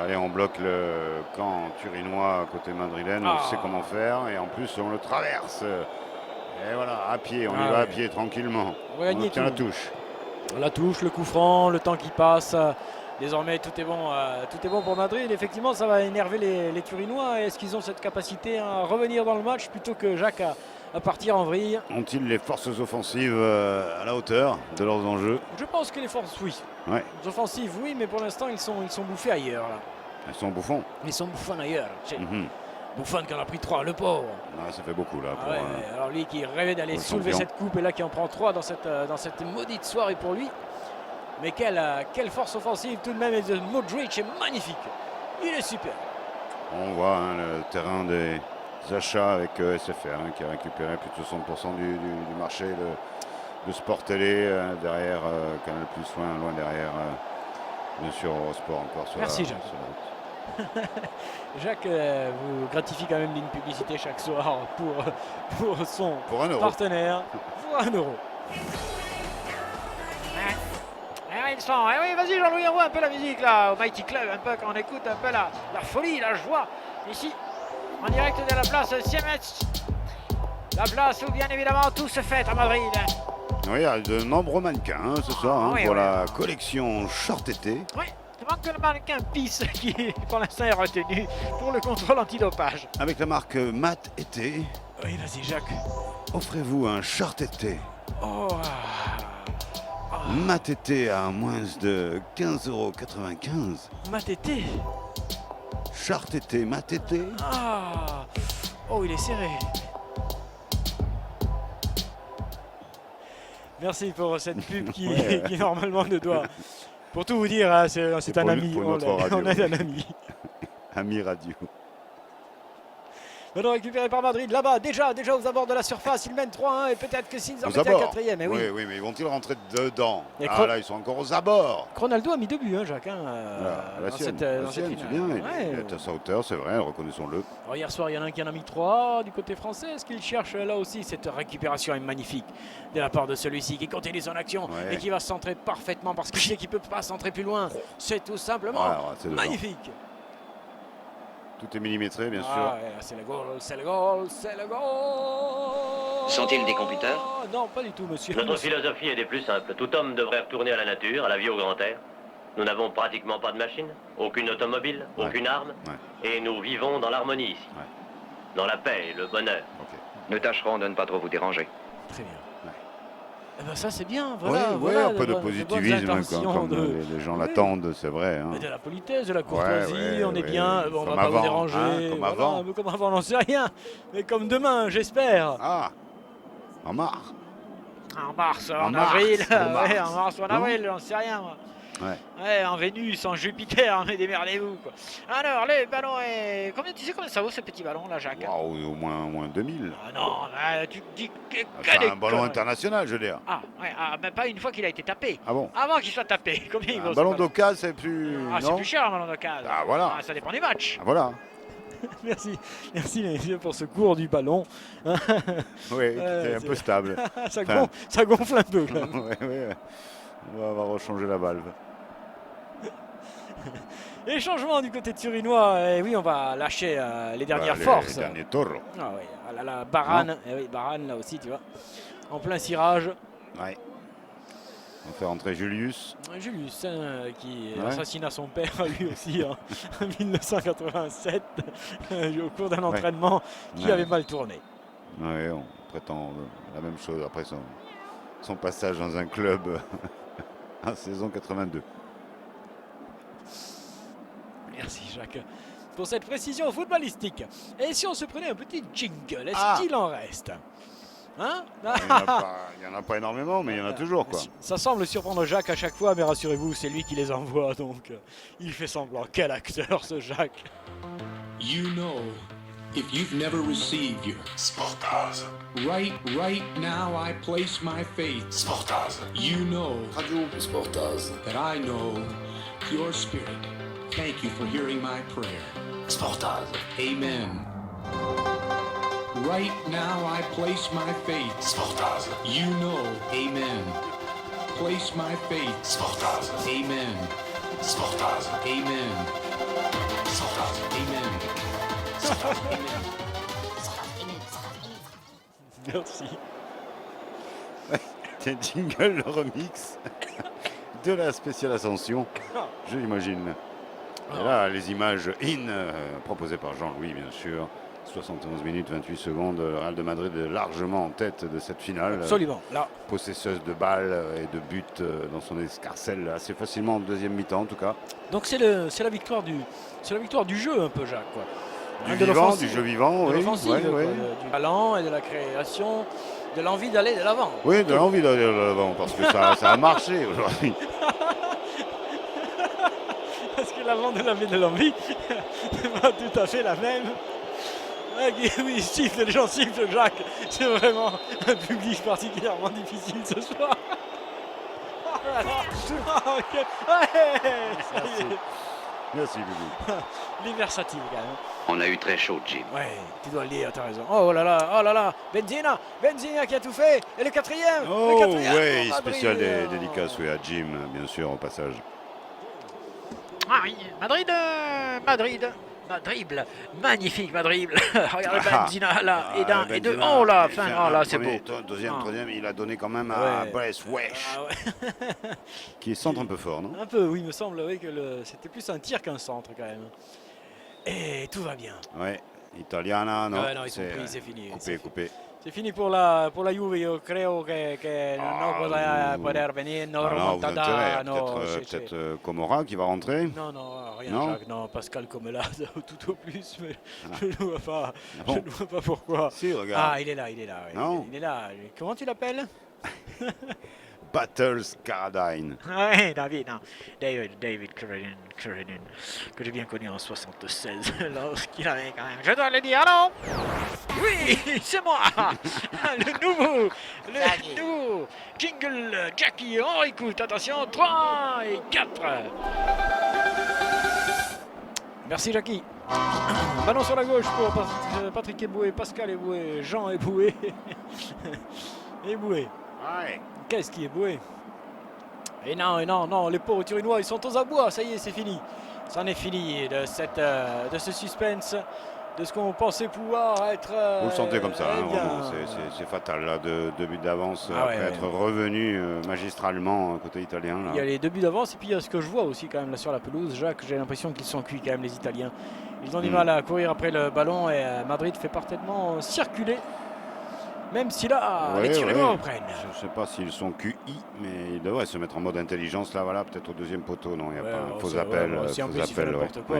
[SPEAKER 6] Allez, on bloque le camp turinois côté madrilène. On sait comment faire. Et en plus, on le traverse. Et voilà, à pied. On y va à pied tranquillement.
[SPEAKER 4] On va gagner
[SPEAKER 6] On tient la
[SPEAKER 4] tout.
[SPEAKER 6] touche.
[SPEAKER 4] La touche, le coup franc, le temps qui passe. Désormais, tout est bon pour Madrid. Effectivement, ça va énerver les Turinois. Est-ce qu'ils ont cette capacité à revenir dans le match plutôt que Jacques à partir en vrille?
[SPEAKER 6] Ont-ils les forces offensives à la hauteur de leurs enjeux?
[SPEAKER 4] Je pense que les forces, oui.
[SPEAKER 6] Ouais.
[SPEAKER 4] Les offensives, oui, mais pour l'instant, ils sont bouffés ailleurs. Là.
[SPEAKER 6] Ils sont bouffons.
[SPEAKER 4] Ils sont bouffons ailleurs. C'est
[SPEAKER 6] Mhm.
[SPEAKER 4] Buffon qui en a pris 3, le pauvre.
[SPEAKER 6] Ah, ça fait beaucoup là.
[SPEAKER 4] Ah
[SPEAKER 6] Pour,
[SPEAKER 4] ouais, alors lui qui rêvait d'aller
[SPEAKER 6] pour le
[SPEAKER 4] soulever
[SPEAKER 6] champion.
[SPEAKER 4] cette coupe et là qui en prend 3 dans cette maudite soirée pour lui. Mais quelle force offensive tout de même, et de Modric est magnifique. Il est super.
[SPEAKER 6] On voit le terrain des achats avec SFR qui a récupéré plus de 60% du marché de Sport Télé derrière Canal Plus, loin derrière. Bien sûr, Eurosport encore sur
[SPEAKER 4] Merci,
[SPEAKER 6] la,
[SPEAKER 4] Jacques.
[SPEAKER 6] sur la route.
[SPEAKER 4] Jacques vous gratifie quand même d'une publicité chaque soir pour son
[SPEAKER 6] Pour 1 euro.
[SPEAKER 4] partenaire. Pour 1 euro. Ils sont. Oui, vas-y Jean-Louis, envoie un peu la musique là, au Mighty Club, un peu quand on écoute un peu la folie, la joie. Ici, en direct de la place Siemens. La place où bien évidemment tout se fête à Madrid.
[SPEAKER 6] Oui, il y a de nombreux mannequins ce soir
[SPEAKER 4] oui,
[SPEAKER 6] pour
[SPEAKER 4] oui.
[SPEAKER 6] la collection Short été.
[SPEAKER 4] Oui, il manque que le mannequin Peace qui pour l'instant est retenu pour le contrôle antidopage.
[SPEAKER 6] Avec la marque Mat été,
[SPEAKER 4] Oui, vas-y Jacques.
[SPEAKER 6] offrez-vous un short été.
[SPEAKER 4] Oh,
[SPEAKER 6] Mat été à moins de 15,95 €.
[SPEAKER 4] ma tétée.
[SPEAKER 6] Short été, mat été.
[SPEAKER 4] Ah, oh, il est serré. Merci pour cette pub qui,
[SPEAKER 6] Ouais.
[SPEAKER 4] qui normalement ne doit. Pour tout vous dire, hein, c'est un
[SPEAKER 6] pour
[SPEAKER 4] ami.
[SPEAKER 6] pour
[SPEAKER 4] On
[SPEAKER 6] notre
[SPEAKER 4] a-
[SPEAKER 6] radio,
[SPEAKER 4] on a
[SPEAKER 6] oui.
[SPEAKER 4] un ami.
[SPEAKER 6] Ami radio.
[SPEAKER 4] Maintenant récupéré par Madrid, là-bas, déjà aux abords de la surface, ils mènent 3-1 et peut-être que s'ils en
[SPEAKER 6] Aux
[SPEAKER 4] mettaient un
[SPEAKER 6] abords.
[SPEAKER 4] quatrième, eh oui.
[SPEAKER 6] Oui, mais vont-ils rentrer dedans?
[SPEAKER 4] Et
[SPEAKER 6] Ah là, ils sont encore aux abords.
[SPEAKER 4] Ronaldo a mis 2 buts, hein, Jacques, hein,
[SPEAKER 6] La
[SPEAKER 4] dans
[SPEAKER 6] sienne,
[SPEAKER 4] cette,
[SPEAKER 6] la
[SPEAKER 4] dans cette
[SPEAKER 6] sienne, c'est
[SPEAKER 4] finale.
[SPEAKER 6] bien.
[SPEAKER 4] Ouais.
[SPEAKER 6] Il est à sa hauteur, c'est vrai, reconnaissons-le.
[SPEAKER 4] Alors, hier soir, il y en a un qui en a mis 3 du côté français. Est-ce qu'il cherche là aussi? Cette récupération est magnifique de la part de celui-ci qui continue son action
[SPEAKER 6] Ouais.
[SPEAKER 4] et qui va se centrer parfaitement parce qu'il sait qu'il ne peut pas centrer plus loin. C'est tout simplement
[SPEAKER 6] Voilà, c'est devant.
[SPEAKER 4] magnifique.
[SPEAKER 6] Tout est millimétré, bien sûr.
[SPEAKER 4] Ah, ouais, c'est le goal, c'est le goal, c'est le goal.
[SPEAKER 7] Sont-ils des computeurs?
[SPEAKER 4] Non, pas du tout, monsieur.
[SPEAKER 8] Notre philosophie est des plus simples. Tout homme devrait retourner à la nature, à la vie au grand air. Nous n'avons pratiquement pas de machine, aucune automobile,
[SPEAKER 6] Ouais.
[SPEAKER 8] aucune arme,
[SPEAKER 6] Ouais.
[SPEAKER 8] et nous vivons dans l'harmonie ici. dans la paix et le bonheur.
[SPEAKER 6] Ok.
[SPEAKER 7] Nous tâcherons de ne pas trop vous déranger.
[SPEAKER 4] Très bien.
[SPEAKER 6] Ouais.
[SPEAKER 4] Eh ben ça c'est bien, voilà.
[SPEAKER 6] Ouais,
[SPEAKER 4] voilà,
[SPEAKER 6] un peu de
[SPEAKER 4] bonnes
[SPEAKER 6] positivisme,
[SPEAKER 4] intentions
[SPEAKER 6] comme
[SPEAKER 4] de-
[SPEAKER 6] les gens
[SPEAKER 4] Oui.
[SPEAKER 6] l'attendent, c'est vrai. Hein.
[SPEAKER 4] Mais de la politesse, de la courtoisie,
[SPEAKER 6] ouais,
[SPEAKER 4] on est
[SPEAKER 6] ouais.
[SPEAKER 4] bien, bon, on
[SPEAKER 6] Comme
[SPEAKER 4] va pas vous
[SPEAKER 6] avant,
[SPEAKER 4] déranger,
[SPEAKER 6] hein, comme
[SPEAKER 4] voilà,
[SPEAKER 6] avant.
[SPEAKER 4] un peu comme avant, on n'en sait rien, mais comme demain, j'espère.
[SPEAKER 6] Ah, en mars.
[SPEAKER 4] En mars,
[SPEAKER 6] En
[SPEAKER 4] en
[SPEAKER 6] mars,
[SPEAKER 4] avril,
[SPEAKER 6] en mars.
[SPEAKER 4] ouais, en mars ou en
[SPEAKER 6] Non
[SPEAKER 4] avril, j'en sais rien moi.
[SPEAKER 6] Ouais.
[SPEAKER 4] Ouais, en Vénus, en Jupiter, mais démerdez-vous quoi. Alors, le ballon est... Tu sais combien ça vaut ce petit ballon là, Jacques?
[SPEAKER 6] Waouh, au moins 2000.
[SPEAKER 4] Ah non, tu dis que
[SPEAKER 6] C'est
[SPEAKER 4] des
[SPEAKER 6] un ballon
[SPEAKER 4] conneries.
[SPEAKER 6] international, je veux dire.
[SPEAKER 4] Ah, ouais, mais pas une fois qu'il a été tapé.
[SPEAKER 6] Ah bon?
[SPEAKER 4] Avant qu'il soit tapé, combien il vaut
[SPEAKER 6] Un
[SPEAKER 4] ce
[SPEAKER 6] ballon
[SPEAKER 4] ballon?
[SPEAKER 6] d'occasion, c'est plus.
[SPEAKER 4] Ah, c'est
[SPEAKER 6] non
[SPEAKER 4] plus cher un ballon d'occasion.
[SPEAKER 6] Ah, voilà.
[SPEAKER 4] Ah, ça dépend du match.
[SPEAKER 6] Ah, voilà.
[SPEAKER 4] Merci les messieurs pour ce cours du ballon.
[SPEAKER 6] Oui, c'est un
[SPEAKER 4] c'est-
[SPEAKER 6] peu stable.
[SPEAKER 4] ça gonfle un peu quand même.
[SPEAKER 6] Ouais. On va rechanger la valve.
[SPEAKER 4] Les changements du côté turinois, oui, on va lâcher les dernières
[SPEAKER 6] Bah,
[SPEAKER 4] forces.
[SPEAKER 6] Les derniers taureaux.
[SPEAKER 4] Ah oui, ah là là, Barane, oui, Barane là aussi, tu vois, en plein cirage.
[SPEAKER 6] Ouais. On fait rentrer Julius.
[SPEAKER 4] Julius, qui
[SPEAKER 6] Ouais.
[SPEAKER 4] assassina son père lui aussi en 1987 au cours d'un entraînement qui
[SPEAKER 6] Ouais.
[SPEAKER 4] avait mal tourné.
[SPEAKER 6] Ouais, on prétend la même chose après son passage dans un club en saison 82.
[SPEAKER 4] Merci Jacques pour cette précision footballistique. Et si on se prenait un petit jingle, est-ce
[SPEAKER 6] Ah.
[SPEAKER 4] qu'il en reste? Hein?
[SPEAKER 6] Il n'y en a pas énormément, mais il y en a toujours, quoi.
[SPEAKER 4] Ça semble surprendre Jacques à chaque fois, mais rassurez-vous, c'est lui qui les envoie, donc il fait semblant. Quel acteur ce Jacques!
[SPEAKER 9] You know, if you've never received your
[SPEAKER 2] Sportaz.
[SPEAKER 9] right now I place my faith.
[SPEAKER 2] Sportaz.
[SPEAKER 9] You know
[SPEAKER 2] Radio Sportaz.
[SPEAKER 9] that I know your spirit. Thank you for hearing my prayer.
[SPEAKER 2] Sportaz.
[SPEAKER 9] Amen. Right now I place my faith.
[SPEAKER 2] Sportaz.
[SPEAKER 9] You know, amen. Place my faith.
[SPEAKER 2] Sportaz.
[SPEAKER 9] Amen.
[SPEAKER 2] Sportaz.
[SPEAKER 9] Amen.
[SPEAKER 2] Sportaz.
[SPEAKER 9] Amen.
[SPEAKER 4] Merci.
[SPEAKER 6] Tiens, jingle, le remix de la spéciale Ascension, je l'imagine. Et là, les images proposées par Jean-Louis, bien sûr. 71 minutes, 28 secondes. Le Real de Madrid est largement en tête de cette finale.
[SPEAKER 4] Absolument. Là,
[SPEAKER 6] Possesseuse de balles et de buts dans son escarcelle assez facilement en deuxième mi-temps, en tout cas.
[SPEAKER 4] donc c'est la victoire du jeu un peu, Jacques, quoi.
[SPEAKER 6] Du
[SPEAKER 4] Hein,
[SPEAKER 6] vivant,
[SPEAKER 4] l'offensive.
[SPEAKER 6] du jeu vivant,
[SPEAKER 4] De
[SPEAKER 6] oui.
[SPEAKER 4] l'offensive,
[SPEAKER 6] Ouais,
[SPEAKER 4] quoi,
[SPEAKER 6] ouais.
[SPEAKER 4] du talent et de la création, de l'envie d'aller de l'avant.
[SPEAKER 6] Oui, de l'envie d'aller de l'avant, parce que ça a marché aujourd'hui.
[SPEAKER 4] Parce que l'avant de l'envie, c'est pas tout à fait la même. Oui, siffle, les gens sifflent, Jacques. C'est vraiment un public particulièrement difficile ce soir. Oh là là. Oh, ok. Ouais, ça y est.
[SPEAKER 6] Merci, Bibi.
[SPEAKER 4] Il est versatile quand même.
[SPEAKER 7] On a eu très chaud, Jim.
[SPEAKER 4] Ouais, tu dois le dire, t'as raison. Oh là là, Benzina qui a tout fait. Et le quatrième.
[SPEAKER 6] Oh,
[SPEAKER 4] le quatrième
[SPEAKER 6] oui,
[SPEAKER 4] pour
[SPEAKER 6] spécial
[SPEAKER 4] Madrid.
[SPEAKER 6] dédicace oui, à Jim, bien sûr, au passage.
[SPEAKER 4] Ah oui, Madrid, magnifique Madrid. Regarde Benzina là, et d'un, et deux. Oh là, fin, oh là, c'est beau.
[SPEAKER 6] Deuxième,
[SPEAKER 4] Ah.
[SPEAKER 6] troisième, il a donné quand même à
[SPEAKER 4] Ouais.
[SPEAKER 6] Brest Wesh,
[SPEAKER 4] Ah ouais.
[SPEAKER 6] qui centre un peu fort, non?
[SPEAKER 4] Un peu, oui, il me semble oui, que c'était plus un tir qu'un centre quand même. Et tout va bien.
[SPEAKER 6] Ouais, Italiana, non.
[SPEAKER 4] Ouais, non, ils sont pris, c'est fini.
[SPEAKER 6] Coupé.
[SPEAKER 4] C'est fini pour la Juve, io creo che non potrà poter venire, no
[SPEAKER 6] Ah non, vous
[SPEAKER 4] remontada,
[SPEAKER 6] intérêt,
[SPEAKER 4] no,
[SPEAKER 6] peut-être Comora qui va rentrer.
[SPEAKER 4] Non, rien,
[SPEAKER 6] Non.
[SPEAKER 4] Jacques, non, Pascal comme là, tout au plus, mais
[SPEAKER 6] Ah.
[SPEAKER 4] je ne vois pas,
[SPEAKER 6] bon
[SPEAKER 4] je ne vois pas pourquoi.
[SPEAKER 6] Si, regarde.
[SPEAKER 4] Ah, il est là, oui.
[SPEAKER 6] Non.
[SPEAKER 4] Il est là. Comment tu l'appelles?
[SPEAKER 6] Battles Caradine.
[SPEAKER 4] Ouais, David Carradine, que j'ai bien connu en 76, lorsqu'il avait quand même... Je dois le dire, alors oui, c'est moi, le nouveau jingle Jackie, on écoute, attention, 3 et 4. Merci Jackie. Ballon sur la gauche pour Patrick Eboué, Pascal Eboué, Jean Eboué. Eboué.
[SPEAKER 6] Ouais.
[SPEAKER 4] Qu'est-ce qui est boué? Et non, les pauvres Turinois, ils sont aux abois, ça y est, c'est fini. C'en est fini de ce suspense, de ce qu'on pensait pouvoir être...
[SPEAKER 6] Vous le sentez comme ça, hein,
[SPEAKER 4] bien.
[SPEAKER 6] vraiment, c'est fatal, là, deux buts d'avance,
[SPEAKER 4] Ah
[SPEAKER 6] après
[SPEAKER 4] ouais,
[SPEAKER 6] être revenu magistralement côté italien. Là.
[SPEAKER 4] Il y a les 2 buts d'avance et puis il y a ce que je vois aussi quand même là sur la pelouse, Jacques, j'ai l'impression qu'ils sont cuits quand même les Italiens. Ils ont du mal à courir après le ballon et Madrid fait parfaitement circuler. Même si là, les Turinois reprennent.
[SPEAKER 6] Je ne sais pas s'ils sont QI, mais ils devraient se mettre en mode intelligence. Là, voilà, peut-être au deuxième poteau. Non, il n'y a pas un faux appel.
[SPEAKER 4] Si en plus il fait n'importe quoi,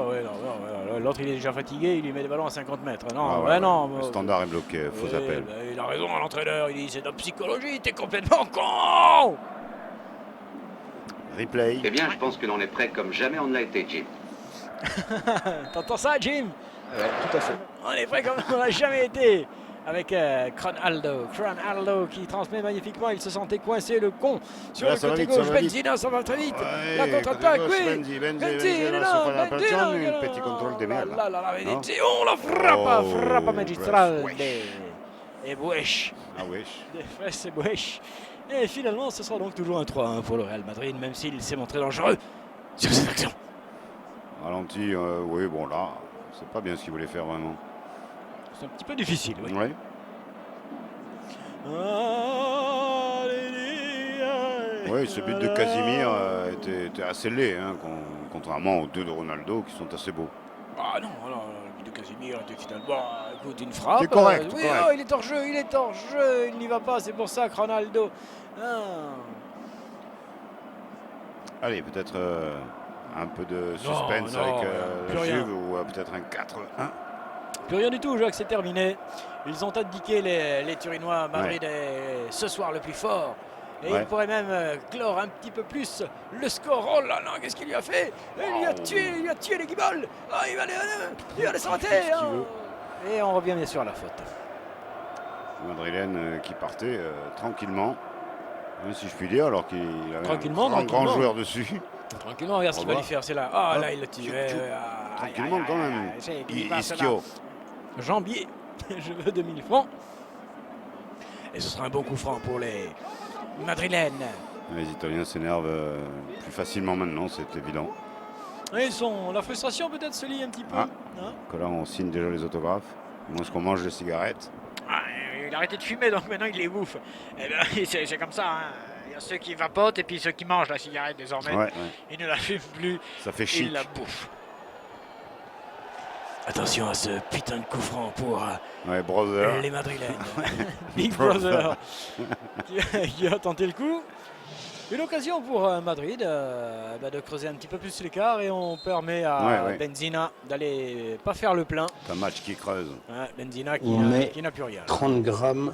[SPEAKER 4] l'autre il est déjà fatigué, il lui met des ballons à 50 mètres. Non,
[SPEAKER 6] Le standard est bloqué, faux appel.
[SPEAKER 4] Il a raison, l'entraîneur, il dit c'est de la psychologie, t'es complètement con.
[SPEAKER 6] Replay.
[SPEAKER 7] Eh bien, je pense que l'on est prêt comme jamais on ne l'a été, Jim.
[SPEAKER 4] T'entends ça, Jim?
[SPEAKER 1] Ouais, tout à fait.
[SPEAKER 4] On est prêt comme on n'a jamais été. Avec Cronaldo qui transmet magnifiquement, il se sentait coincé le con sur le côté gauche. Benzina, ça va très vite. La contre-attaque, oui. Benzina,
[SPEAKER 6] petit contrôle des merdes.
[SPEAKER 4] La frappe magistrale. Et Buech.
[SPEAKER 6] Ah wesh.
[SPEAKER 4] Des fraises et Buech. Et finalement, ce sera donc toujours un 3-1 pour le Real Madrid, même s'il s'est montré dangereux sur cette action.
[SPEAKER 6] Ralenti, oui, bon là, c'est pas bien ce qu'il voulait faire vraiment.
[SPEAKER 4] C'est un petit peu difficile, oui.
[SPEAKER 6] Ouais. Oui, ce but de Casimir était assez laid, hein, contrairement aux deux de Ronaldo qui sont assez beaux.
[SPEAKER 4] Ah non, le but de Casimir était finalement, écoute, une frappe.
[SPEAKER 6] C'est correct.
[SPEAKER 4] Oui,
[SPEAKER 6] correct.
[SPEAKER 4] Oh, il est hors jeu, il n'y va pas, c'est pour ça que Ronaldo.
[SPEAKER 6] Allez, peut-être un peu de suspense avec la Juve ou peut-être un 4-1.
[SPEAKER 4] Plus rien du tout, Jacques, c'est terminé. Ils ont indiqué les Turinois, Madrid est ce soir le plus fort. Et il pourrait même clore un petit peu plus le score. Oh là là, qu'est-ce qu'il lui a fait? Il a tué les guibolles. Oh, il va les sauter. Et on revient bien sûr à la faute.
[SPEAKER 6] Madrilène qui partait tranquillement, si je puis dire, alors qu'il avait un grand joueur dessus.
[SPEAKER 4] Tranquillement, regarde ce qu'il va lui faire, c'est là. Ah, là, il l'a tué.
[SPEAKER 6] Tranquillement quand même. Ischio.
[SPEAKER 4] Jambier, je veux 2000 francs. Et ce sera un bon coup franc pour les Madrilènes.
[SPEAKER 6] Les Italiens s'énervent plus facilement maintenant, c'est évident.
[SPEAKER 4] Et la frustration peut-être se lie un petit peu.
[SPEAKER 6] Que là, on signe déjà les autographes. Moins qu'on mange des cigarettes.
[SPEAKER 4] Il a arrêté de fumer, donc maintenant il les bouffe. Eh bien, c'est comme ça. Il y a ceux qui vapotent et puis ceux qui mangent la cigarette désormais. Ils ne la fument plus.
[SPEAKER 6] Ça fait chic.
[SPEAKER 4] Ils la bouffent. Attention à ce putain de coup franc pour les Madrilènes. Big Brother qui a tenté le coup. Une occasion pour Madrid de creuser un petit peu plus l'écart et on permet à Benzina d'aller pas faire le plein.
[SPEAKER 6] C'est un match qui creuse.
[SPEAKER 4] Benzina qui n'a plus rien.
[SPEAKER 1] 30 grammes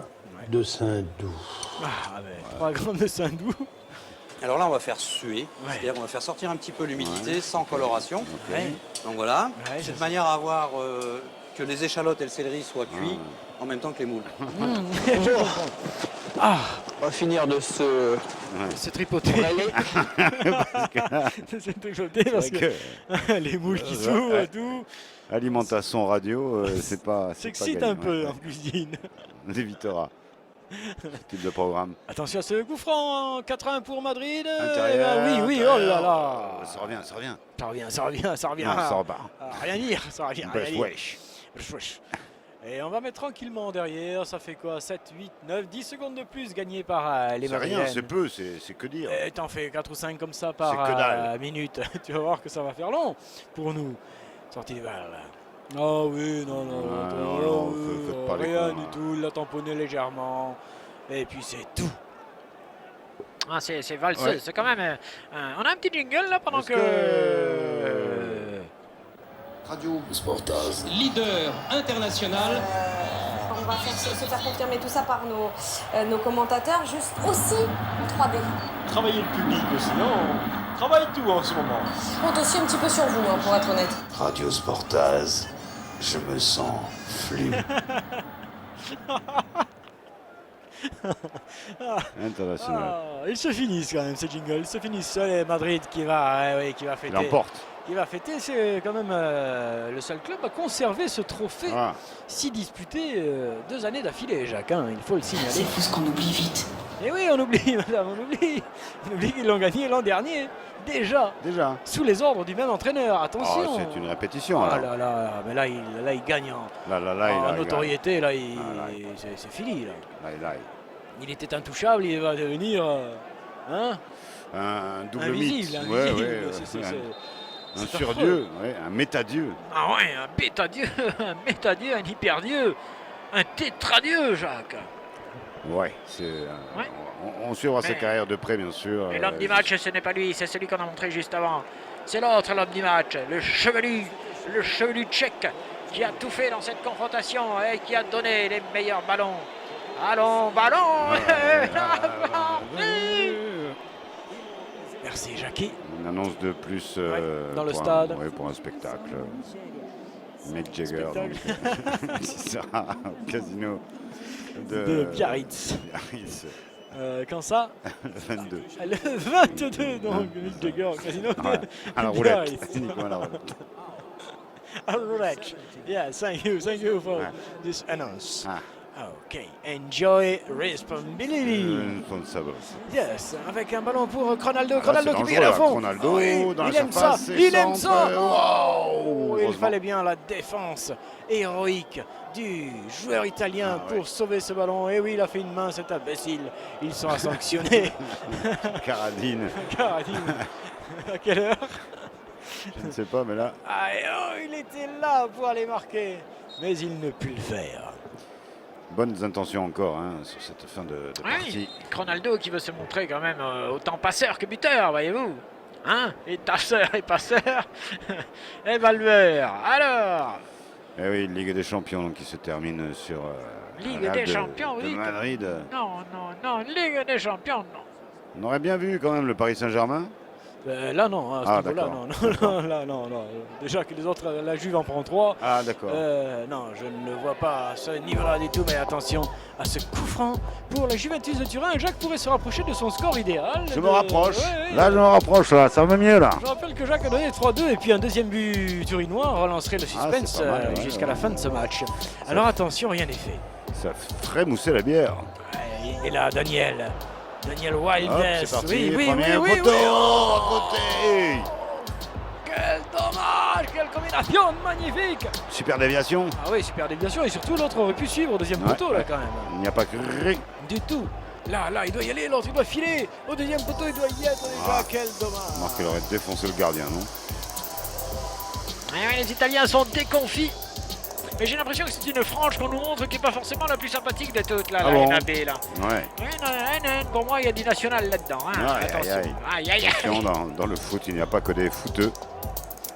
[SPEAKER 1] de Saint-Doux.
[SPEAKER 4] 3 grammes de Saint-Doux.
[SPEAKER 10] Alors là, on va faire suer, c'est-à-dire qu'on va faire sortir un petit peu l'humidité sans coloration. Donc voilà, de cette manière à avoir que les échalotes et le céleri soient cuits en même temps que les moules.
[SPEAKER 1] On va finir de se
[SPEAKER 4] tripoter. C'est tripoter parce que les moules qui s'ouvrent et tout.
[SPEAKER 6] Alimentation radio, c'est pas.
[SPEAKER 4] S'excite un peu en cuisine.
[SPEAKER 6] On évitera. Type de programme.
[SPEAKER 4] Attention à ce coup franc, 4-1 pour Madrid.
[SPEAKER 6] Intérieur,
[SPEAKER 4] oui, oh là là.
[SPEAKER 6] Ça revient.
[SPEAKER 4] Ça revient.
[SPEAKER 6] Non, ça repart.
[SPEAKER 4] Rien dire, ça revient.
[SPEAKER 6] Wesh.
[SPEAKER 4] Et on va mettre tranquillement derrière, ça fait quoi? 7, 8, 9, 10 secondes de plus gagnées par les Madrilènes.
[SPEAKER 6] C'est rien, c'est peu, c'est que dire.
[SPEAKER 4] Et t'en fais 4 ou 5 comme ça par minute. Tu vas voir que ça va faire long pour nous. Sortie de balle. Oh oui, non,
[SPEAKER 6] faites pas
[SPEAKER 4] rien du tout, il l'a tamponné légèrement. Et puis c'est tout. C'est valseux, c'est quand même... on a un petit jingle là pendant que...
[SPEAKER 2] Radio Sportaz.
[SPEAKER 9] Leader international.
[SPEAKER 3] On va se faire confirmer tout ça par nos commentateurs, juste aussi en 3D.
[SPEAKER 5] Travailler le public aussi, on travaille tout en ce moment.
[SPEAKER 3] Je compte aussi un petit peu sur vous, pour être honnête.
[SPEAKER 2] Radio Sportaz. Je me sens flu.
[SPEAKER 6] International.
[SPEAKER 4] Ils se finissent quand même ces jingles, ils se finissent. Les Madrid qui va fêter.
[SPEAKER 6] L'emporte.
[SPEAKER 4] Qui va fêter, c'est quand même le seul club à conserver ce trophée si disputé 2 années d'affilée, Jacques, il faut le signaler.
[SPEAKER 3] C'est fou ce qu'on oublie vite.
[SPEAKER 4] Et oui, on oublie, madame, on oublie qu'ils l'ont gagné l'an dernier, déjà, sous les ordres du même entraîneur, attention.
[SPEAKER 6] C'est une répétition.
[SPEAKER 4] Mais là, il gagne en notoriété, c'est fini. Là. Il était intouchable, il va devenir
[SPEAKER 6] un double
[SPEAKER 4] invisible.
[SPEAKER 6] mythe. Un surdieu, ouais, un métadieu.
[SPEAKER 4] Ah ouais, un bêta-dieu, un méta-dieu, un hyper-dieu, un tétra-dieu, Jacques.
[SPEAKER 6] Ouais, on suivra sa
[SPEAKER 4] Mais-
[SPEAKER 6] carrière de près, bien sûr.
[SPEAKER 4] Et l'homme du match, ce n'est pas lui, c'est celui qu'on a montré juste avant. C'est l'autre, l'homme du match, le chevelu tchèque, qui a tout fait dans cette confrontation et qui a donné les meilleurs ballons. Allons, ballon. Merci, Jackie.
[SPEAKER 6] Une annonce de plus
[SPEAKER 4] dans le
[SPEAKER 6] pour
[SPEAKER 4] stade.
[SPEAKER 6] pour un spectacle. Mick Jagger,
[SPEAKER 4] Spectacle.
[SPEAKER 6] donc, qui sera au casino
[SPEAKER 4] De Biarritz.
[SPEAKER 6] Biarritz,
[SPEAKER 4] Quand ça
[SPEAKER 6] le 22.
[SPEAKER 4] Le 22, donc, Mick Jagger au casino de
[SPEAKER 6] Ouais, à la
[SPEAKER 4] Biarritz.
[SPEAKER 6] roulette, uniquement à la roulette.
[SPEAKER 4] A roulette. Yeah, thank you for
[SPEAKER 6] Ouais.
[SPEAKER 4] this announce.
[SPEAKER 6] Ah.
[SPEAKER 4] Okay, enjoy responsibility.
[SPEAKER 6] Responsable.
[SPEAKER 4] Yes, avec un ballon pour Ronaldo,
[SPEAKER 6] Ah,
[SPEAKER 4] Ronaldo
[SPEAKER 6] c'est
[SPEAKER 4] qui
[SPEAKER 6] dangereux,
[SPEAKER 4] pile à
[SPEAKER 6] là.
[SPEAKER 4] fond.
[SPEAKER 6] Ronaldo,
[SPEAKER 4] Oui,
[SPEAKER 6] dans la
[SPEAKER 4] il aime ça,
[SPEAKER 6] surface,
[SPEAKER 4] il aime
[SPEAKER 6] centre,
[SPEAKER 4] ça.
[SPEAKER 6] wow,
[SPEAKER 4] Il
[SPEAKER 6] heureusement.
[SPEAKER 4] fallait bien la défense héroïque du joueur italien pour sauver ce ballon. Et oui, il a fait une main, cet imbécile. Il sera sanctionné.
[SPEAKER 6] Caradine,
[SPEAKER 4] Caradine. À quelle heure?
[SPEAKER 6] je ne sais pas, mais là,
[SPEAKER 4] Ah, il était là pour aller marquer, mais il ne put le faire.
[SPEAKER 6] bonnes intentions encore hein, sur cette fin de partie.
[SPEAKER 4] Ronaldo qui veut se montrer quand même autant passeur que buteur, voyez-vous. Hein? Et tasseur et passeur. Et valveur. Alors,
[SPEAKER 6] Eh oui, Ligue des Champions donc, qui se termine sur
[SPEAKER 4] Ligue
[SPEAKER 6] Real
[SPEAKER 4] des
[SPEAKER 6] de-
[SPEAKER 4] Champions,
[SPEAKER 6] de
[SPEAKER 4] oui.
[SPEAKER 6] Madrid.
[SPEAKER 4] non, Ligue des Champions, non.
[SPEAKER 6] On aurait bien vu quand même le Paris Saint-Germain.
[SPEAKER 4] Là non, à ce
[SPEAKER 6] Ah,
[SPEAKER 4] niveau-là,
[SPEAKER 6] d'accord.
[SPEAKER 4] non. Déjà que les autres, la Juve en prend 3.
[SPEAKER 6] Ah d'accord.
[SPEAKER 4] Non, je ne le vois pas à ce niveau-là du tout, mais attention à ce coup franc pour la Juventus de Turin. Jacques pourrait se rapprocher de son score idéal.
[SPEAKER 6] Je me rapproche.
[SPEAKER 4] Ouais.
[SPEAKER 6] Là, je me rapproche, là. Ça va mieux, là.
[SPEAKER 4] Je rappelle que Jacques a donné 3-2 et puis un deuxième but turinois relancerait le suspense
[SPEAKER 6] c'est pas mal, ouais,
[SPEAKER 4] jusqu'à la
[SPEAKER 6] ouais.
[SPEAKER 4] fin de ce match. Alors attention, rien n'est fait.
[SPEAKER 6] Ça ferait mousser la bière.
[SPEAKER 4] Et là, Daniel
[SPEAKER 6] Hop,
[SPEAKER 4] Wildness.
[SPEAKER 6] c'est parti.
[SPEAKER 4] Oui,
[SPEAKER 6] Premier poteau. Oh, à côté.
[SPEAKER 4] Quel dommage, quelle combinaison magnifique.
[SPEAKER 6] Super déviation.
[SPEAKER 4] Ah oui, super déviation et surtout l'autre aurait pu suivre au deuxième
[SPEAKER 6] Ouais,
[SPEAKER 4] poteau là
[SPEAKER 6] ouais.
[SPEAKER 4] quand même.
[SPEAKER 6] Il n'y a pas que rien.
[SPEAKER 4] Du tout. Là, il doit y aller, l'autre il doit filer. Au deuxième poteau, il doit y être déjà.
[SPEAKER 6] Ah.
[SPEAKER 4] Quel dommage.
[SPEAKER 6] Marc, il aurait défoncé le gardien, non?
[SPEAKER 4] Ouais, les Italiens sont déconfits. Mais j'ai l'impression que c'est une frange qu'on nous montre qui n'est pas forcément la plus sympathique de toutes, là,
[SPEAKER 6] Ah
[SPEAKER 4] la
[SPEAKER 6] bon
[SPEAKER 4] NAB, là.
[SPEAKER 6] Ouais.
[SPEAKER 4] Ouais, non, pour moi, il y a du national là-dedans. Hein.
[SPEAKER 6] Aïe,
[SPEAKER 4] Attention.
[SPEAKER 6] aïe,
[SPEAKER 4] Aïe, aïe, aïe.
[SPEAKER 6] Attention, dans le foot, il n'y a pas que des footeux.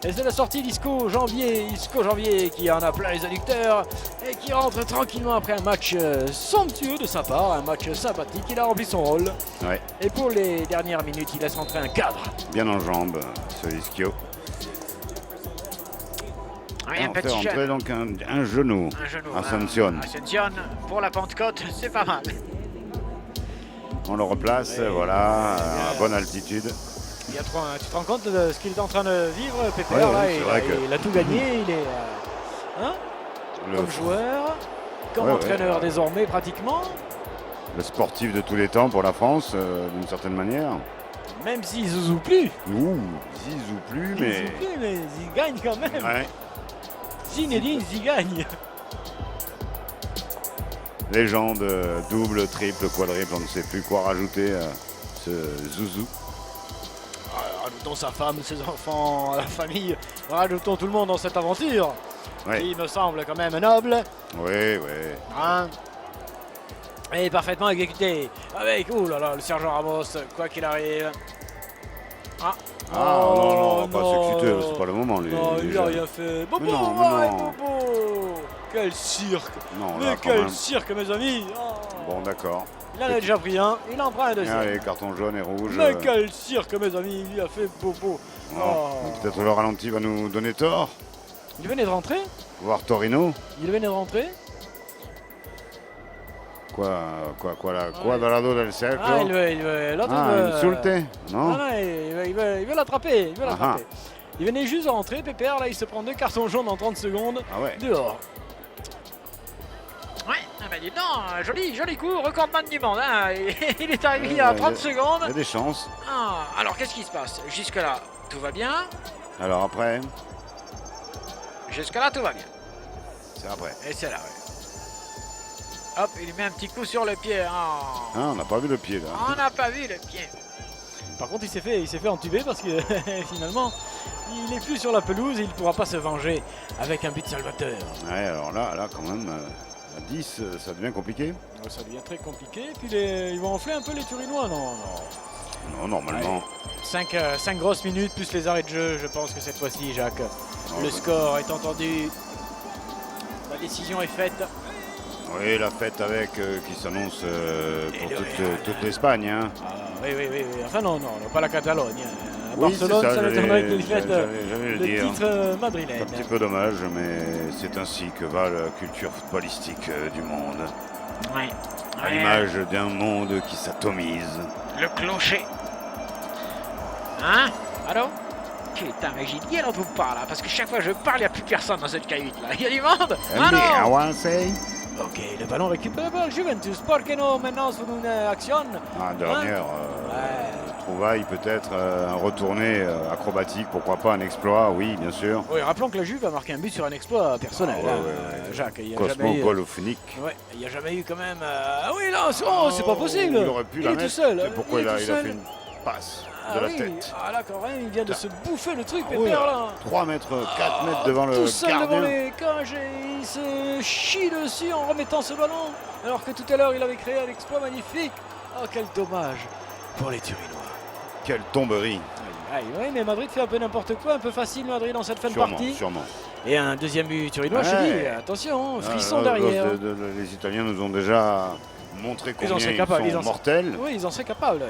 [SPEAKER 4] Et c'est la sortie d'Isco Janvier qui en a plein les adducteurs et qui rentre tranquillement après un match somptueux de sa part, un match sympathique. Il a rempli son rôle.
[SPEAKER 6] Ouais.
[SPEAKER 4] Et pour les dernières minutes, il laisse rentrer un cadre.
[SPEAKER 6] Bien en jambes, ce Ischio.
[SPEAKER 4] Ouais,
[SPEAKER 6] Ah,
[SPEAKER 4] un
[SPEAKER 6] on fait
[SPEAKER 4] petit
[SPEAKER 6] rentrer
[SPEAKER 4] jeune.
[SPEAKER 6] donc un genou.
[SPEAKER 4] Un genou.
[SPEAKER 6] Ascension.
[SPEAKER 4] Ascension pour la Pentecôte, c'est pas mal.
[SPEAKER 6] On le replace, voilà, à bonne altitude.
[SPEAKER 4] Tu te rends compte de ce qu'il est en train de vivre, Pépère,
[SPEAKER 6] Ouais,
[SPEAKER 4] là,
[SPEAKER 6] c'est vrai que-
[SPEAKER 4] il a tout gagné, il est comme joueur, comme
[SPEAKER 6] Ouais,
[SPEAKER 4] entraîneur
[SPEAKER 6] ouais.
[SPEAKER 4] désormais pratiquement,
[SPEAKER 6] Le sportif de tous les temps pour la France, d'une certaine manière.
[SPEAKER 4] même s'il ne joue plus.
[SPEAKER 6] Ouh, Zizou plus,
[SPEAKER 4] Il
[SPEAKER 6] mais...
[SPEAKER 4] joue plus, mais il gagne quand même.
[SPEAKER 6] Ouais.
[SPEAKER 4] Zinedine, il gagne.
[SPEAKER 6] Légende, double, triple, quadruple, on ne sait plus quoi rajouter à ce Zouzou.
[SPEAKER 4] Rajoutons sa femme, ses enfants, la famille, rajoutons tout le monde dans cette aventure,
[SPEAKER 6] Ouais.
[SPEAKER 4] qui me semble quand même noble.
[SPEAKER 6] Oui.
[SPEAKER 4] Hein, et parfaitement exécuté avec, oh là là, le sergent Ramos, quoi qu'il arrive.
[SPEAKER 6] Ah non, pas s'exciter, c'est pas le moment.
[SPEAKER 4] Non, il a
[SPEAKER 6] jeunes.
[SPEAKER 4] rien fait. Bobo,
[SPEAKER 6] Mais non,
[SPEAKER 4] ouais,
[SPEAKER 6] non.
[SPEAKER 4] Bobo. Quel cirque.
[SPEAKER 6] Non,
[SPEAKER 4] Mais
[SPEAKER 6] là, quand
[SPEAKER 4] quel
[SPEAKER 6] même.
[SPEAKER 4] cirque, mes amis. Oh.
[SPEAKER 6] Bon, d'accord.
[SPEAKER 4] Il en a déjà pris un, il en prend un deuxième.
[SPEAKER 6] Allez, carton jaune et rouge.
[SPEAKER 4] Mais quel cirque, mes amis, il a fait Bobo.
[SPEAKER 6] Bon,
[SPEAKER 4] Oh.
[SPEAKER 6] peut-être le ralenti va nous donner tort.
[SPEAKER 4] Il venait de rentrer.
[SPEAKER 6] Voir Torino.
[SPEAKER 4] Il venait de rentrer.
[SPEAKER 6] Quoi là? Quadrado del cercle.
[SPEAKER 4] Ah, il veut, l'autre
[SPEAKER 6] Ah,
[SPEAKER 4] veut.
[SPEAKER 6] insulté, non?
[SPEAKER 4] Non, il veut l'attraper. Il veut l'attraper. Il venait juste de rentrer, Pépère, là il se prend 2 cartons jaunes en 30 secondes.
[SPEAKER 6] Ah ouais.
[SPEAKER 4] Dehors. Ouais, ah bah dis donc, joli coup, recordman du monde. Hein. Il est arrivé il y a 30 secondes.
[SPEAKER 6] Il y a des chances.
[SPEAKER 4] Ah, alors qu'est-ce qui se passe? Jusque-là, tout va bien.
[SPEAKER 6] Alors après,
[SPEAKER 4] Jusque-là, tout va bien.
[SPEAKER 6] c'est après.
[SPEAKER 4] Et c'est là, ouais. Hop, il lui met un petit coup sur le pied. Oh.
[SPEAKER 6] Ah, on n'a pas vu le pied là.
[SPEAKER 4] On n'a pas vu le pied. Par contre, il s'est fait entuber parce que finalement, Il est plus sur la pelouse et il ne pourra pas se venger avec un but salvateur.
[SPEAKER 6] Ouais, alors là quand même, à 10, ça devient compliqué.
[SPEAKER 4] Ça devient très compliqué. Et puis ils vont enfler un peu les Turinois, non?
[SPEAKER 6] Non, normalement.
[SPEAKER 4] 5 grosses minutes plus les arrêts de jeu. Je pense que cette fois-ci, Jacques, le score est entendu. La décision est faite.
[SPEAKER 6] Oui, la fête avec qui s'annonce pour toute l'Espagne. Hein.
[SPEAKER 4] Oui. Enfin non, pas la Catalogne. À
[SPEAKER 6] Oui,
[SPEAKER 4] Barcelone,
[SPEAKER 6] c'est ça,
[SPEAKER 4] ça m'étonnerait qu'il fête
[SPEAKER 6] j'allais
[SPEAKER 4] le
[SPEAKER 6] dire.
[SPEAKER 4] titre madrilène.
[SPEAKER 6] C'est un petit peu dommage, mais c'est ainsi que va la culture footballistique du monde.
[SPEAKER 4] Ouais.
[SPEAKER 6] À l'image d'un monde qui s'atomise.
[SPEAKER 4] Le clocher. Hein? Allô? Putain, mais j'ai dit, elle en trouve pas là, parce que chaque fois que je parle, il n'y a plus personne dans cette cahute là. Il y a du monde? Ah non! Ok, le ballon récupéré par Juventus. Porque no maintenant sur une action?
[SPEAKER 6] Dernière trouvaille, peut-être un retourné acrobatique, pourquoi pas un exploit, oui, bien sûr.
[SPEAKER 4] Oui, rappelons que la Juve a marqué un but sur un exploit personnel. Jacques, il n'y a jamais eu.
[SPEAKER 6] Cosmo-Golofnik.
[SPEAKER 4] Ouais, il n'y a jamais eu quand même. Ah oui, là, c'est pas possible.
[SPEAKER 6] Il aurait pu la
[SPEAKER 4] est
[SPEAKER 6] mettre.
[SPEAKER 4] Tout seul.
[SPEAKER 6] C'est pourquoi il a
[SPEAKER 4] tout seul.
[SPEAKER 6] fait une passe de la tête.
[SPEAKER 4] Ah là, quand même, il vient de se bouffer le truc,
[SPEAKER 6] Oui,
[SPEAKER 4] Pépère là.
[SPEAKER 6] 3 mètres, 4 mètres devant le
[SPEAKER 4] Tout seul devant
[SPEAKER 6] gardien.
[SPEAKER 4] les cages et il se chie dessus en remettant ce ballon. Alors que tout à l'heure, il avait créé un exploit magnifique. Oh, quel dommage pour les Turinois.
[SPEAKER 6] Quelle tomberie.
[SPEAKER 4] Oui, mais Madrid fait un peu n'importe quoi, un peu facile Madrid dans cette fin de partie.
[SPEAKER 6] Sûrement.
[SPEAKER 4] Et un deuxième but turinois, je te dis, attention, frisson derrière.
[SPEAKER 6] Les Italiens nous ont déjà montré combien ils sont mortels.
[SPEAKER 4] Oui, ils en seraient capables.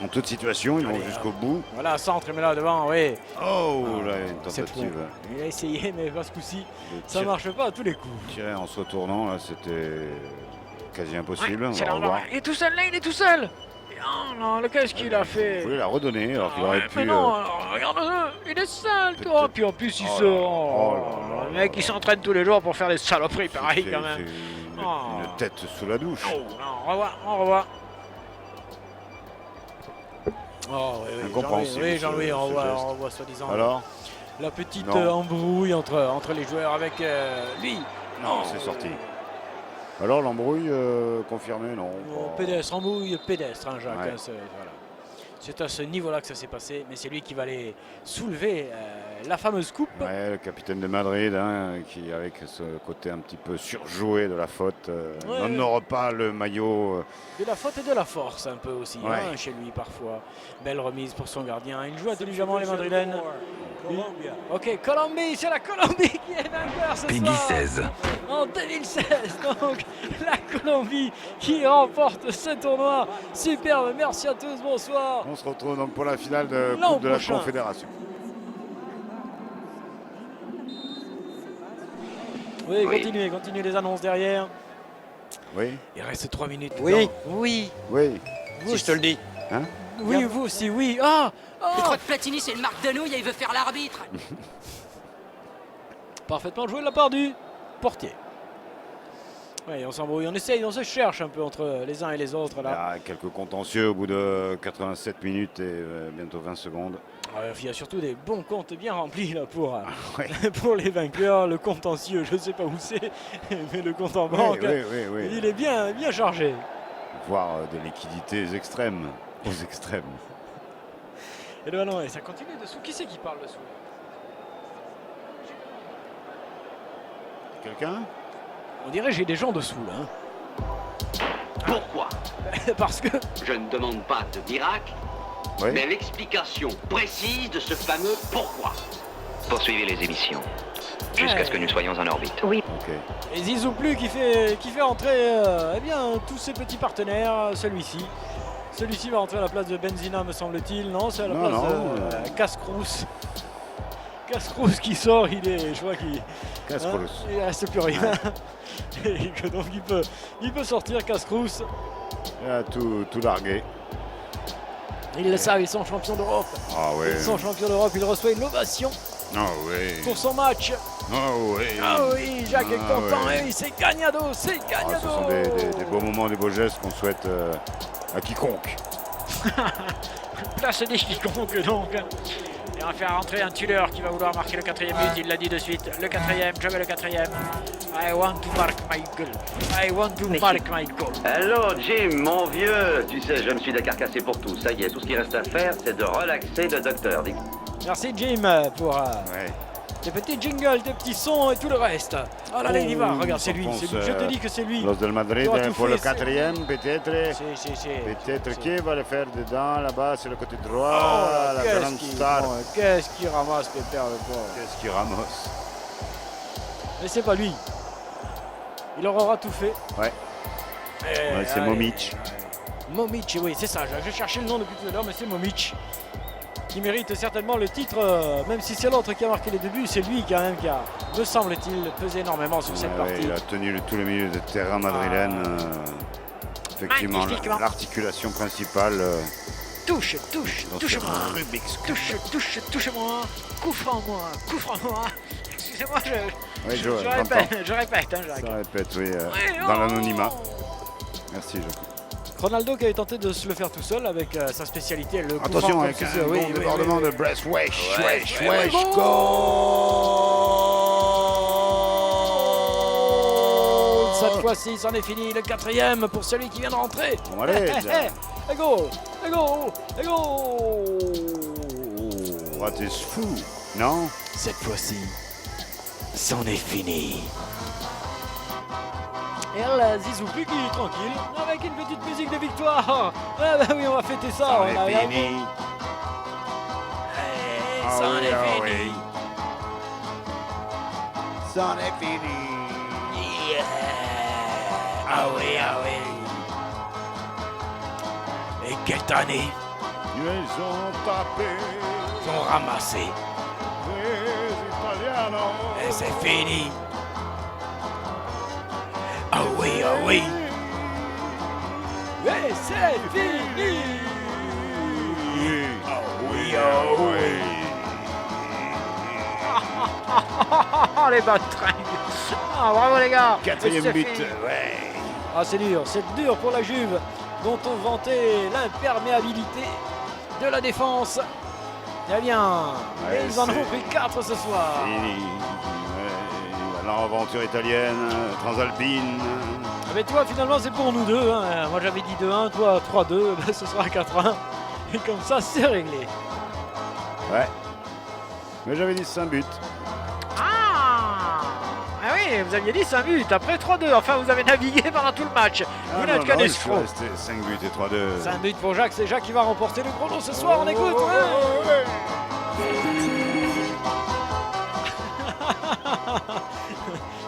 [SPEAKER 6] En toute situation, ils vont jusqu'au bout.
[SPEAKER 4] Voilà, centre, mais là devant, oui.
[SPEAKER 6] Oh, là, une tentative.
[SPEAKER 4] Il a essayé, mais pas ce coup-ci. Ça ne marche pas à tous les coups.
[SPEAKER 6] Tirer en se retournant, là, c'était quasi impossible. On va revoir.
[SPEAKER 4] Il est tout seul, là, il est tout seul. Oh non, qu'est-ce qu'il a fait?
[SPEAKER 6] Il voulait la redonner alors qu'il aurait pu.
[SPEAKER 4] Mais non, regarde-le, il est seul, toi. Puis en plus, il se. Le mec, il s'entraîne tous les jours pour faire des saloperies pareilles quand même.
[SPEAKER 6] Une tête sous la douche.
[SPEAKER 4] Oh non, on revoit. Oh oui, Jean-Louis, on revoit soi-disant.
[SPEAKER 6] Alors
[SPEAKER 4] la petite embrouille entre les joueurs avec lui.
[SPEAKER 6] Non, c'est sorti. Alors l'embrouille confirmée, non.
[SPEAKER 4] Pédestre, embrouille pédestre, hein, Jacques.
[SPEAKER 6] Ouais.
[SPEAKER 4] Hein, c'est à ce niveau-là que ça s'est passé, mais c'est lui qui va aller soulever la fameuse coupe.
[SPEAKER 6] Ouais, le capitaine de Madrid, hein, qui avec ce côté un petit peu surjoué de la faute, n'aura pas le maillot.
[SPEAKER 4] De la faute et de la force un peu aussi,
[SPEAKER 6] Ouais.
[SPEAKER 4] hein, chez lui parfois. Belle remise pour son gardien. Il joue intelligemment les Madrilènes. Ok, Colombie, c'est la Colombie qui est vainqueur ce
[SPEAKER 11] Peggy
[SPEAKER 4] soir.
[SPEAKER 11] 16.
[SPEAKER 4] En 2016, donc la Colombie qui remporte ce tournoi. Superbe, merci à tous, bonsoir.
[SPEAKER 6] On se retrouve donc pour la finale de
[SPEAKER 4] L'an
[SPEAKER 6] Coupe de la
[SPEAKER 4] prochain.
[SPEAKER 6] Confédération.
[SPEAKER 4] Oui, continuez les annonces derrière.
[SPEAKER 6] Oui.
[SPEAKER 4] Il reste 3 minutes.
[SPEAKER 10] Oui.
[SPEAKER 4] Oui.
[SPEAKER 6] Oui.
[SPEAKER 10] Si je te le dis.
[SPEAKER 6] Hein?
[SPEAKER 4] Oui, vous aussi, oui. Ah,
[SPEAKER 12] Il croit que Platini c'est une marque de nouilles et il veut faire l'arbitre.
[SPEAKER 4] Parfaitement joué de la part du portier. Oui, on s'embrouille, on essaye, on se cherche un peu entre les uns et les autres
[SPEAKER 6] Il y
[SPEAKER 4] là.
[SPEAKER 6] a quelques contentieux au bout de 87 minutes et bientôt 20 secondes.
[SPEAKER 4] Il y a surtout des bons comptes bien remplis là pour,
[SPEAKER 6] Ouais.
[SPEAKER 4] pour les vainqueurs. Le contentieux, je ne sais pas où c'est, mais le compte en banque,
[SPEAKER 6] Oui.
[SPEAKER 4] il est bien chargé.
[SPEAKER 6] Voire des liquidités extrêmes. Aux extrêmes.
[SPEAKER 4] Et le ballon, et ça continue dessous. Qui c'est qui parle dessous?
[SPEAKER 6] Quelqu'un?
[SPEAKER 4] On dirait j'ai des gens dessous là. Hein.
[SPEAKER 7] Pourquoi?
[SPEAKER 4] Parce que
[SPEAKER 7] Je ne demande pas de miracle,
[SPEAKER 6] Oui.
[SPEAKER 7] mais l'explication précise de ce fameux pourquoi.
[SPEAKER 8] Poursuivez les émissions, jusqu'à ce que nous soyons en orbite.
[SPEAKER 6] Ok.
[SPEAKER 4] et Zizou Plus qui fait entrer eh bien, tous ses petits partenaires, celui-ci. Celui-ci va entrer à la place de Benzina, me semble-t-il. Non, c'est à la place de Cascrous. Cascrous qui sort, je crois qu'il...
[SPEAKER 6] Cascrous.
[SPEAKER 4] Il ne reste plus rien. Et que donc il peut sortir, Cascrous.
[SPEAKER 6] Il a tout largué.
[SPEAKER 4] Ils le savent, ils sont champions d'Europe.
[SPEAKER 6] Ah ouais.
[SPEAKER 4] Ils sont champions d'Europe, il reçoit une ovation
[SPEAKER 6] Ah ouais.
[SPEAKER 4] pour son match.
[SPEAKER 6] Ah ouais.
[SPEAKER 4] Ah oui, Jacques est content,
[SPEAKER 6] ouais.
[SPEAKER 4] oui, c'est gagnado, c'est gagnado.
[SPEAKER 6] Ce sont des beaux moments, des beaux gestes qu'on souhaite à quiconque.
[SPEAKER 4] Place des quiconque donc. Et on va faire rentrer un tueur qui va vouloir marquer le 4e but, il l'a dit de suite. Le 4e, je veux le 4e. I want to mark my goal. I want to mark my goal.
[SPEAKER 8] Hello Jim, mon vieux. Tu sais, je me suis décarcassé pour tout. Ça y est, tout ce qui reste à faire, c'est de relaxer le docteur.
[SPEAKER 4] Merci Jim pour des petits jingles, des petits sons et tout le reste. Oh là là, il y va, regarde, c'est lui, je te dis que c'est lui.
[SPEAKER 6] Los del Madrid
[SPEAKER 4] Qui aura tout
[SPEAKER 6] pour
[SPEAKER 4] fait,
[SPEAKER 6] le quatrième, peut-être. Peut-être qui va le faire dedans, là-bas, sur le côté droit, la grande star.
[SPEAKER 4] Qu'est-ce qu'il ramasse, Pépère, le pauvre.
[SPEAKER 6] Qu'est-ce qu'il ramasse?
[SPEAKER 4] Mais c'est pas lui. Il leur aura tout fait.
[SPEAKER 6] Ouais. C'est Momic.
[SPEAKER 4] Momic, oui, c'est ça. Je cherchais le nom depuis tout à l'heure, mais c'est Momic. Qui mérite certainement le titre, même si c'est l'autre qui a marqué les débuts, c'est lui quand même qui a, me semble-t-il, pesé énormément sur cette partie.
[SPEAKER 6] Il a tenu tout le milieu de terrain madrilène. Effectivement, l'articulation principale.
[SPEAKER 4] Touche-moi. Touche-moi. Coup franc-moi. Excusez-moi, je répète.
[SPEAKER 6] Ça répète, oui, dans l'anonymat. Merci, Jacques.
[SPEAKER 4] Ronaldo qui avait tenté de se le faire tout seul avec sa spécialité, le coup
[SPEAKER 6] attention,
[SPEAKER 4] franc,
[SPEAKER 6] avec un bon débordement de Brest. Wesh, goal!
[SPEAKER 4] Cette fois-ci, c'en est fini, le 4e pour celui qui vient de rentrer.
[SPEAKER 6] Bon, allez,
[SPEAKER 4] et go.
[SPEAKER 6] What is fou, non?
[SPEAKER 4] Cette fois-ci, c'en est fini. Et là, Zizou plus qui est tranquille, avec une petite musique de victoire. Ah bah oui, on va fêter ça.
[SPEAKER 6] C'en est fini.
[SPEAKER 4] C'en est fini.
[SPEAKER 6] C'en est fini.
[SPEAKER 4] Yeah. Ah oui. Et quelle année.
[SPEAKER 6] Ils ont tapé.
[SPEAKER 4] Ils ont ramassé.
[SPEAKER 6] Les Italianos.
[SPEAKER 4] Et c'est fini. Ah oui. Et c'est fini. Ah oui. Oh les batringues. Ah bravo les gars.
[SPEAKER 6] 4e but.
[SPEAKER 4] Ouais. Ah c'est dur pour la Juve dont on vantait l'imperméabilité de la défense. Eh bien, ils en ont pris 4 ce soir.
[SPEAKER 6] Fini. L'aventure italienne, transalpine.
[SPEAKER 4] Mais toi, finalement, c'est pour nous deux. Hein. Moi, j'avais dit 2-1, toi 3-2. Ben, ce sera 4-1. Et comme ça, c'est réglé.
[SPEAKER 6] Ouais. Mais j'avais dit 5 buts.
[SPEAKER 4] Ah oui, vous aviez dit 5 buts. Après 3-2. Enfin, vous avez navigué pendant tout le match. Vous n'êtes qu'un escroc.
[SPEAKER 6] C'était 5 buts et 3-2.
[SPEAKER 4] 5 buts pour Jacques. C'est Jacques qui va remporter le chrono ce soir. On écoute.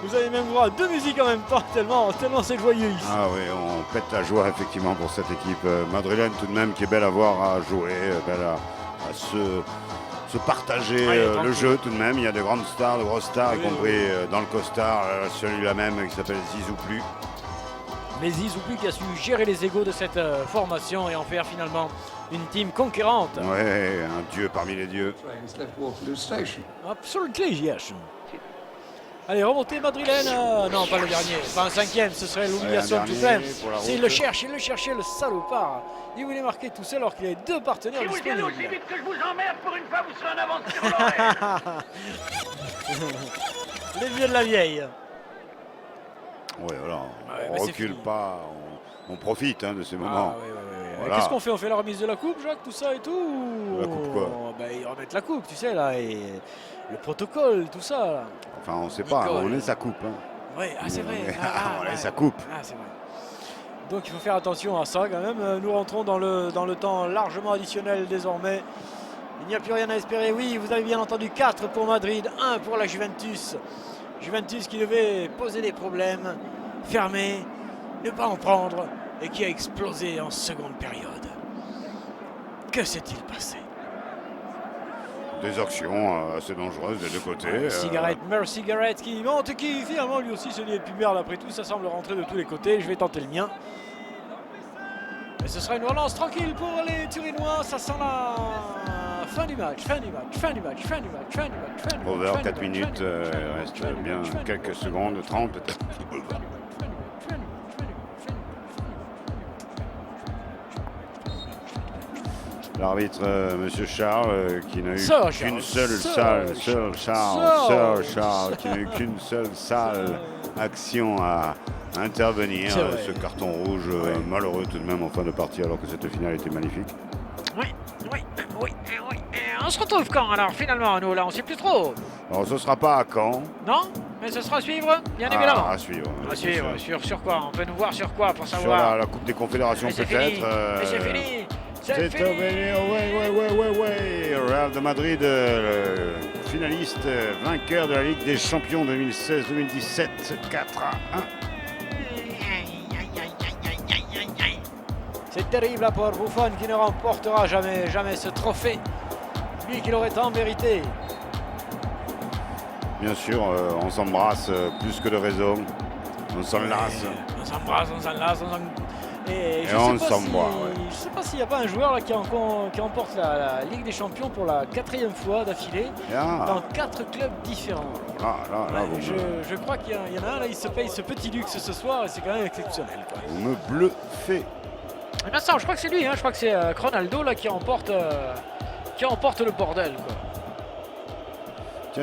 [SPEAKER 4] Vous avez même droit à 2 musiques en même temps, tellement c'est joyeux ici.
[SPEAKER 6] Ah oui, on pète la joie effectivement pour cette équipe madrilène tout de même qui est belle à voir, à jouer, belle à se partager le jeu tout de même. Il y a de grandes stars, de grosses stars, y compris dans le costard, celui-là même qui s'appelle Zizou Plu.
[SPEAKER 4] Mais Zizou Plu qui a su gérer les égos de cette formation et en faire finalement une team conquérante.
[SPEAKER 6] Ouais, un dieu parmi les dieux.
[SPEAKER 4] Absolument, yes. Allez, remontée madrilène. Non, pas le dernier. Pas un 5e, ce serait l'obligation de tout plein. Il le cherchait, le salopard. Il voulait marquer tout seul alors qu'il avait 2 partenaires disponibles.
[SPEAKER 7] Vous allez aussi vite que je vous emmerde, pour une fois, vous serez en avance sur l'horaire.
[SPEAKER 4] Les vieux de la vieille.
[SPEAKER 6] Ouais, voilà, on recule pas, on profite de ces moments.
[SPEAKER 4] Voilà. Qu'est-ce qu'on fait? On fait la remise de la coupe, Jacques, tout ça et tout?
[SPEAKER 6] La coupe quoi?
[SPEAKER 4] Ils remettent la coupe, tu sais, là, et le protocole, tout ça. Là.
[SPEAKER 6] Enfin, on sait pas, on est sa coupe.
[SPEAKER 4] Oui, c'est vrai.
[SPEAKER 6] On est sa coupe.
[SPEAKER 4] C'est vrai. Donc il faut faire attention à ça quand même. Nous rentrons dans le temps largement additionnel désormais. Il n'y a plus rien à espérer. Oui, vous avez bien entendu 4 pour Madrid, 1 pour la Juventus. Juventus qui devait poser des problèmes, fermer, ne pas en prendre et qui a explosé en seconde période. Que s'est-il passé?
[SPEAKER 6] Des actions assez dangereuses des deux côtés.
[SPEAKER 4] Mercy Garrett qui monte et qui finalement lui aussi se dit plus merde après tout, ça semble rentrer de tous les côtés, je vais tenter le mien. Et ce sera une relance tranquille pour les Turinois, ça sent la fin du match.
[SPEAKER 6] Over 4 minutes, il reste bien quelques secondes, 30 peut-être. L'arbitre, Monsieur Charles, qui n'a eu qu'une seule action à intervenir. Ce carton rouge malheureux tout de même en fin de partie alors que cette finale était magnifique.
[SPEAKER 4] Oui. Oui, oui. On se retrouve quand alors finalement, nous là, on sait plus trop.
[SPEAKER 6] Alors ce sera pas à Caen.
[SPEAKER 4] Non? Mais ce sera à suivre, bien évidemment.
[SPEAKER 6] À suivre.
[SPEAKER 4] À suivre, sur quoi? On peut nous voir sur quoi pour
[SPEAKER 6] Sur
[SPEAKER 4] savoir?
[SPEAKER 6] la Coupe des Confédérations
[SPEAKER 4] Mais c'est
[SPEAKER 6] peut-être.
[SPEAKER 4] fini. Mais c'est fini. C'est
[SPEAKER 6] C'est
[SPEAKER 4] fini.
[SPEAKER 6] ouais. Real de Madrid, finaliste, vainqueur de la Ligue des Champions 2016-2017, 4-1.
[SPEAKER 4] C'est terrible là pour Buffon qui ne remportera jamais ce trophée. Lui qui l'aurait tant mérité.
[SPEAKER 6] Bien sûr, on s'embrasse plus que de raison. On s'enlace.
[SPEAKER 4] On s'embrasse, on s'enlace, Et
[SPEAKER 6] on s'envoie.
[SPEAKER 4] Je sais pas s'il n'y a pas un joueur là, qui remporte la Ligue des Champions pour la 4e fois d'affilée dans 4 clubs différents. Je crois qu'il y en a un là, il se paye ce petit luxe ce soir et c'est quand même exceptionnel. Quoi.
[SPEAKER 6] Vous me bluffez.
[SPEAKER 4] Vincent, je crois que c'est lui, je crois que c'est Ronaldo là, qui remporte le bordel. Quoi.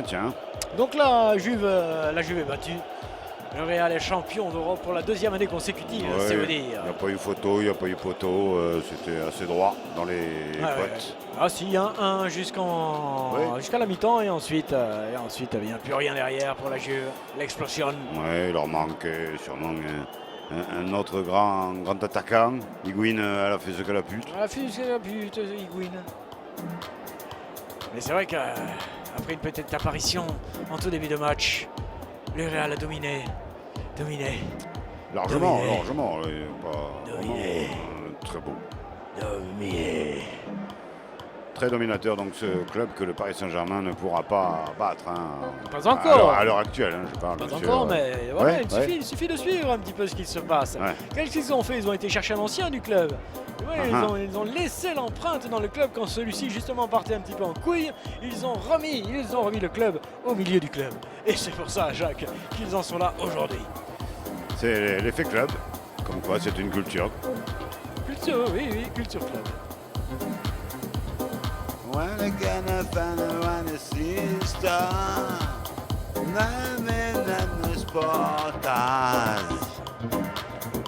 [SPEAKER 6] Tiens.
[SPEAKER 4] Donc la Juve est battue. Le Real est champion d'Europe pour la 2e année consécutive, c'est vous dire.
[SPEAKER 6] Il n'y a pas eu photo, c'était assez droit dans les potes.
[SPEAKER 4] Ah si, 1-1 jusqu'à la mi-temps et ensuite il n'y a plus rien derrière pour la Juve. L'explosion.
[SPEAKER 6] Ouais, il leur manque sûrement un autre grand attaquant. Higuaín, elle a fait ce qu'elle a pu.
[SPEAKER 4] Higuaín. Mais c'est vrai qu'après une petite apparition en tout début de match, le Real a dominé.
[SPEAKER 6] Largement.
[SPEAKER 4] Dominé.
[SPEAKER 6] Très beau.
[SPEAKER 4] Dominé.
[SPEAKER 6] Très dominateur, donc ce club que le Paris Saint-Germain ne pourra pas battre.
[SPEAKER 4] Pas encore.
[SPEAKER 6] À l'heure actuelle, je parle.
[SPEAKER 4] Pas encore, mais voilà, il suffit de suivre un petit peu ce qui se passe.
[SPEAKER 6] Ouais.
[SPEAKER 4] Qu'est-ce qu'ils ont fait? Ils ont été chercher un ancien du club. Ils ont laissé l'empreinte dans le club quand celui-ci justement partait un petit peu en couille. Ils ont remis le club au milieu du club. Et c'est pour ça, Jacques, qu'ils en sont là aujourd'hui.
[SPEAKER 6] C'est l'effet club, comme quoi c'est une culture.
[SPEAKER 4] Culture, oui, culture club.
[SPEAKER 6] When again when a sister, the sportage.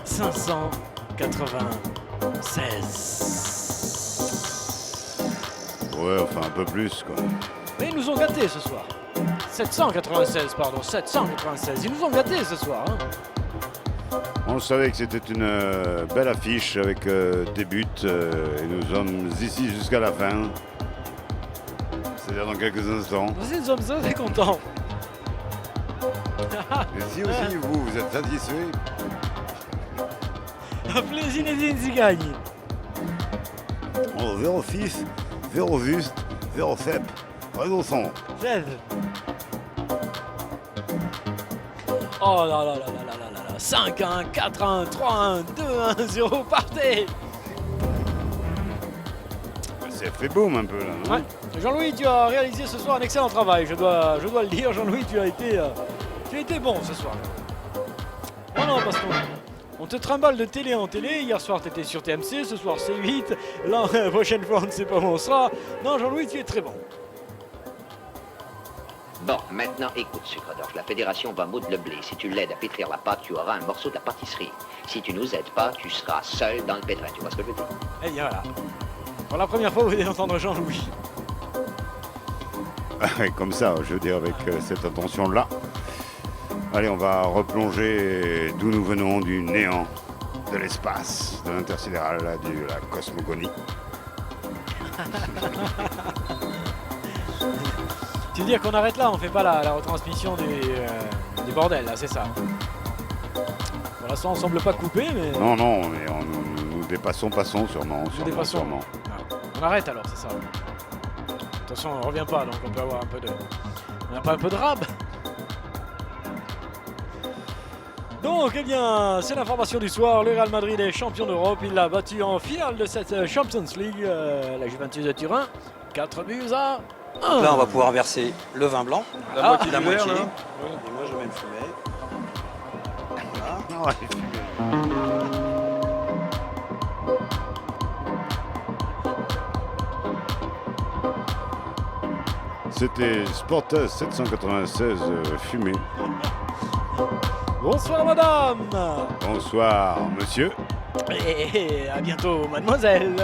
[SPEAKER 4] 596.
[SPEAKER 6] Ouais, enfin un peu plus quoi.
[SPEAKER 4] Mais ils nous ont gâtés ce soir. 796. Ils nous ont gâtés ce soir.
[SPEAKER 6] On savait que c'était une belle affiche avec des buts et nous sommes ici jusqu'à la fin. C'est-à-dire dans quelques instants.
[SPEAKER 4] Nous sommes très contents.
[SPEAKER 6] Et si aussi vous êtes satisfait.
[SPEAKER 4] Appelez Zinedine Zidane.
[SPEAKER 6] 06, 0 juste, 07, réseau son.
[SPEAKER 4] 16. Oh là là là là là là là. 5-1, 4-1, 3-1, 2-1, 0, partez.
[SPEAKER 6] C'est fait boum un peu là, non?
[SPEAKER 4] Ouais. Jean-Louis, tu as réalisé ce soir un excellent travail, je dois le dire. Jean-Louis, tu as été bon ce soir. Non, parce qu'on te trimballe de télé en télé. Hier soir, tu étais sur TMC, ce soir C8. La prochaine fois, on ne sait pas où on sera. Non, Jean-Louis, tu es très bon.
[SPEAKER 11] Bon, maintenant écoute, Sucredorf, la fédération va moudre le blé. Si tu l'aides à pétrir la pâte, tu auras un morceau de la pâtisserie. Si tu nous aides pas, tu seras seul dans le pétrin. Tu vois ce que je veux dire?
[SPEAKER 4] Eh bien voilà. Pour la première fois, vous allez entendre Jean-Louis.
[SPEAKER 6] Comme ça, je veux dire, avec cette intention-là. Allez, on va replonger d'où nous venons, du néant, de l'espace, de l'intersidéral, de la cosmogonie.
[SPEAKER 4] Tu veux dire qu'on arrête là, on fait pas la retransmission du bordel, là, c'est ça? Pour l'instant, on semble pas couper, mais...
[SPEAKER 6] Non, mais nous dépassons, sûrement.
[SPEAKER 4] On arrête alors, c'est ça. Attention, on revient pas, donc on peut avoir un peu de... On n'a pas un peu de rab? Donc, eh bien, c'est l'information du soir. Le Real Madrid est champion d'Europe. Il l'a battu en finale de cette Champions League, la Juventus de Turin. 4 buts à 1.
[SPEAKER 10] Là, on va pouvoir verser le vin blanc.
[SPEAKER 5] La moitié
[SPEAKER 10] la
[SPEAKER 5] du verre,
[SPEAKER 10] moitié.
[SPEAKER 5] là.
[SPEAKER 10] Et moi, je mets le fumet. Voilà.
[SPEAKER 6] Ouais. C'était Sportez 796 fumé.
[SPEAKER 4] Bonsoir madame.
[SPEAKER 6] Bonsoir monsieur.
[SPEAKER 4] Et à bientôt mademoiselle.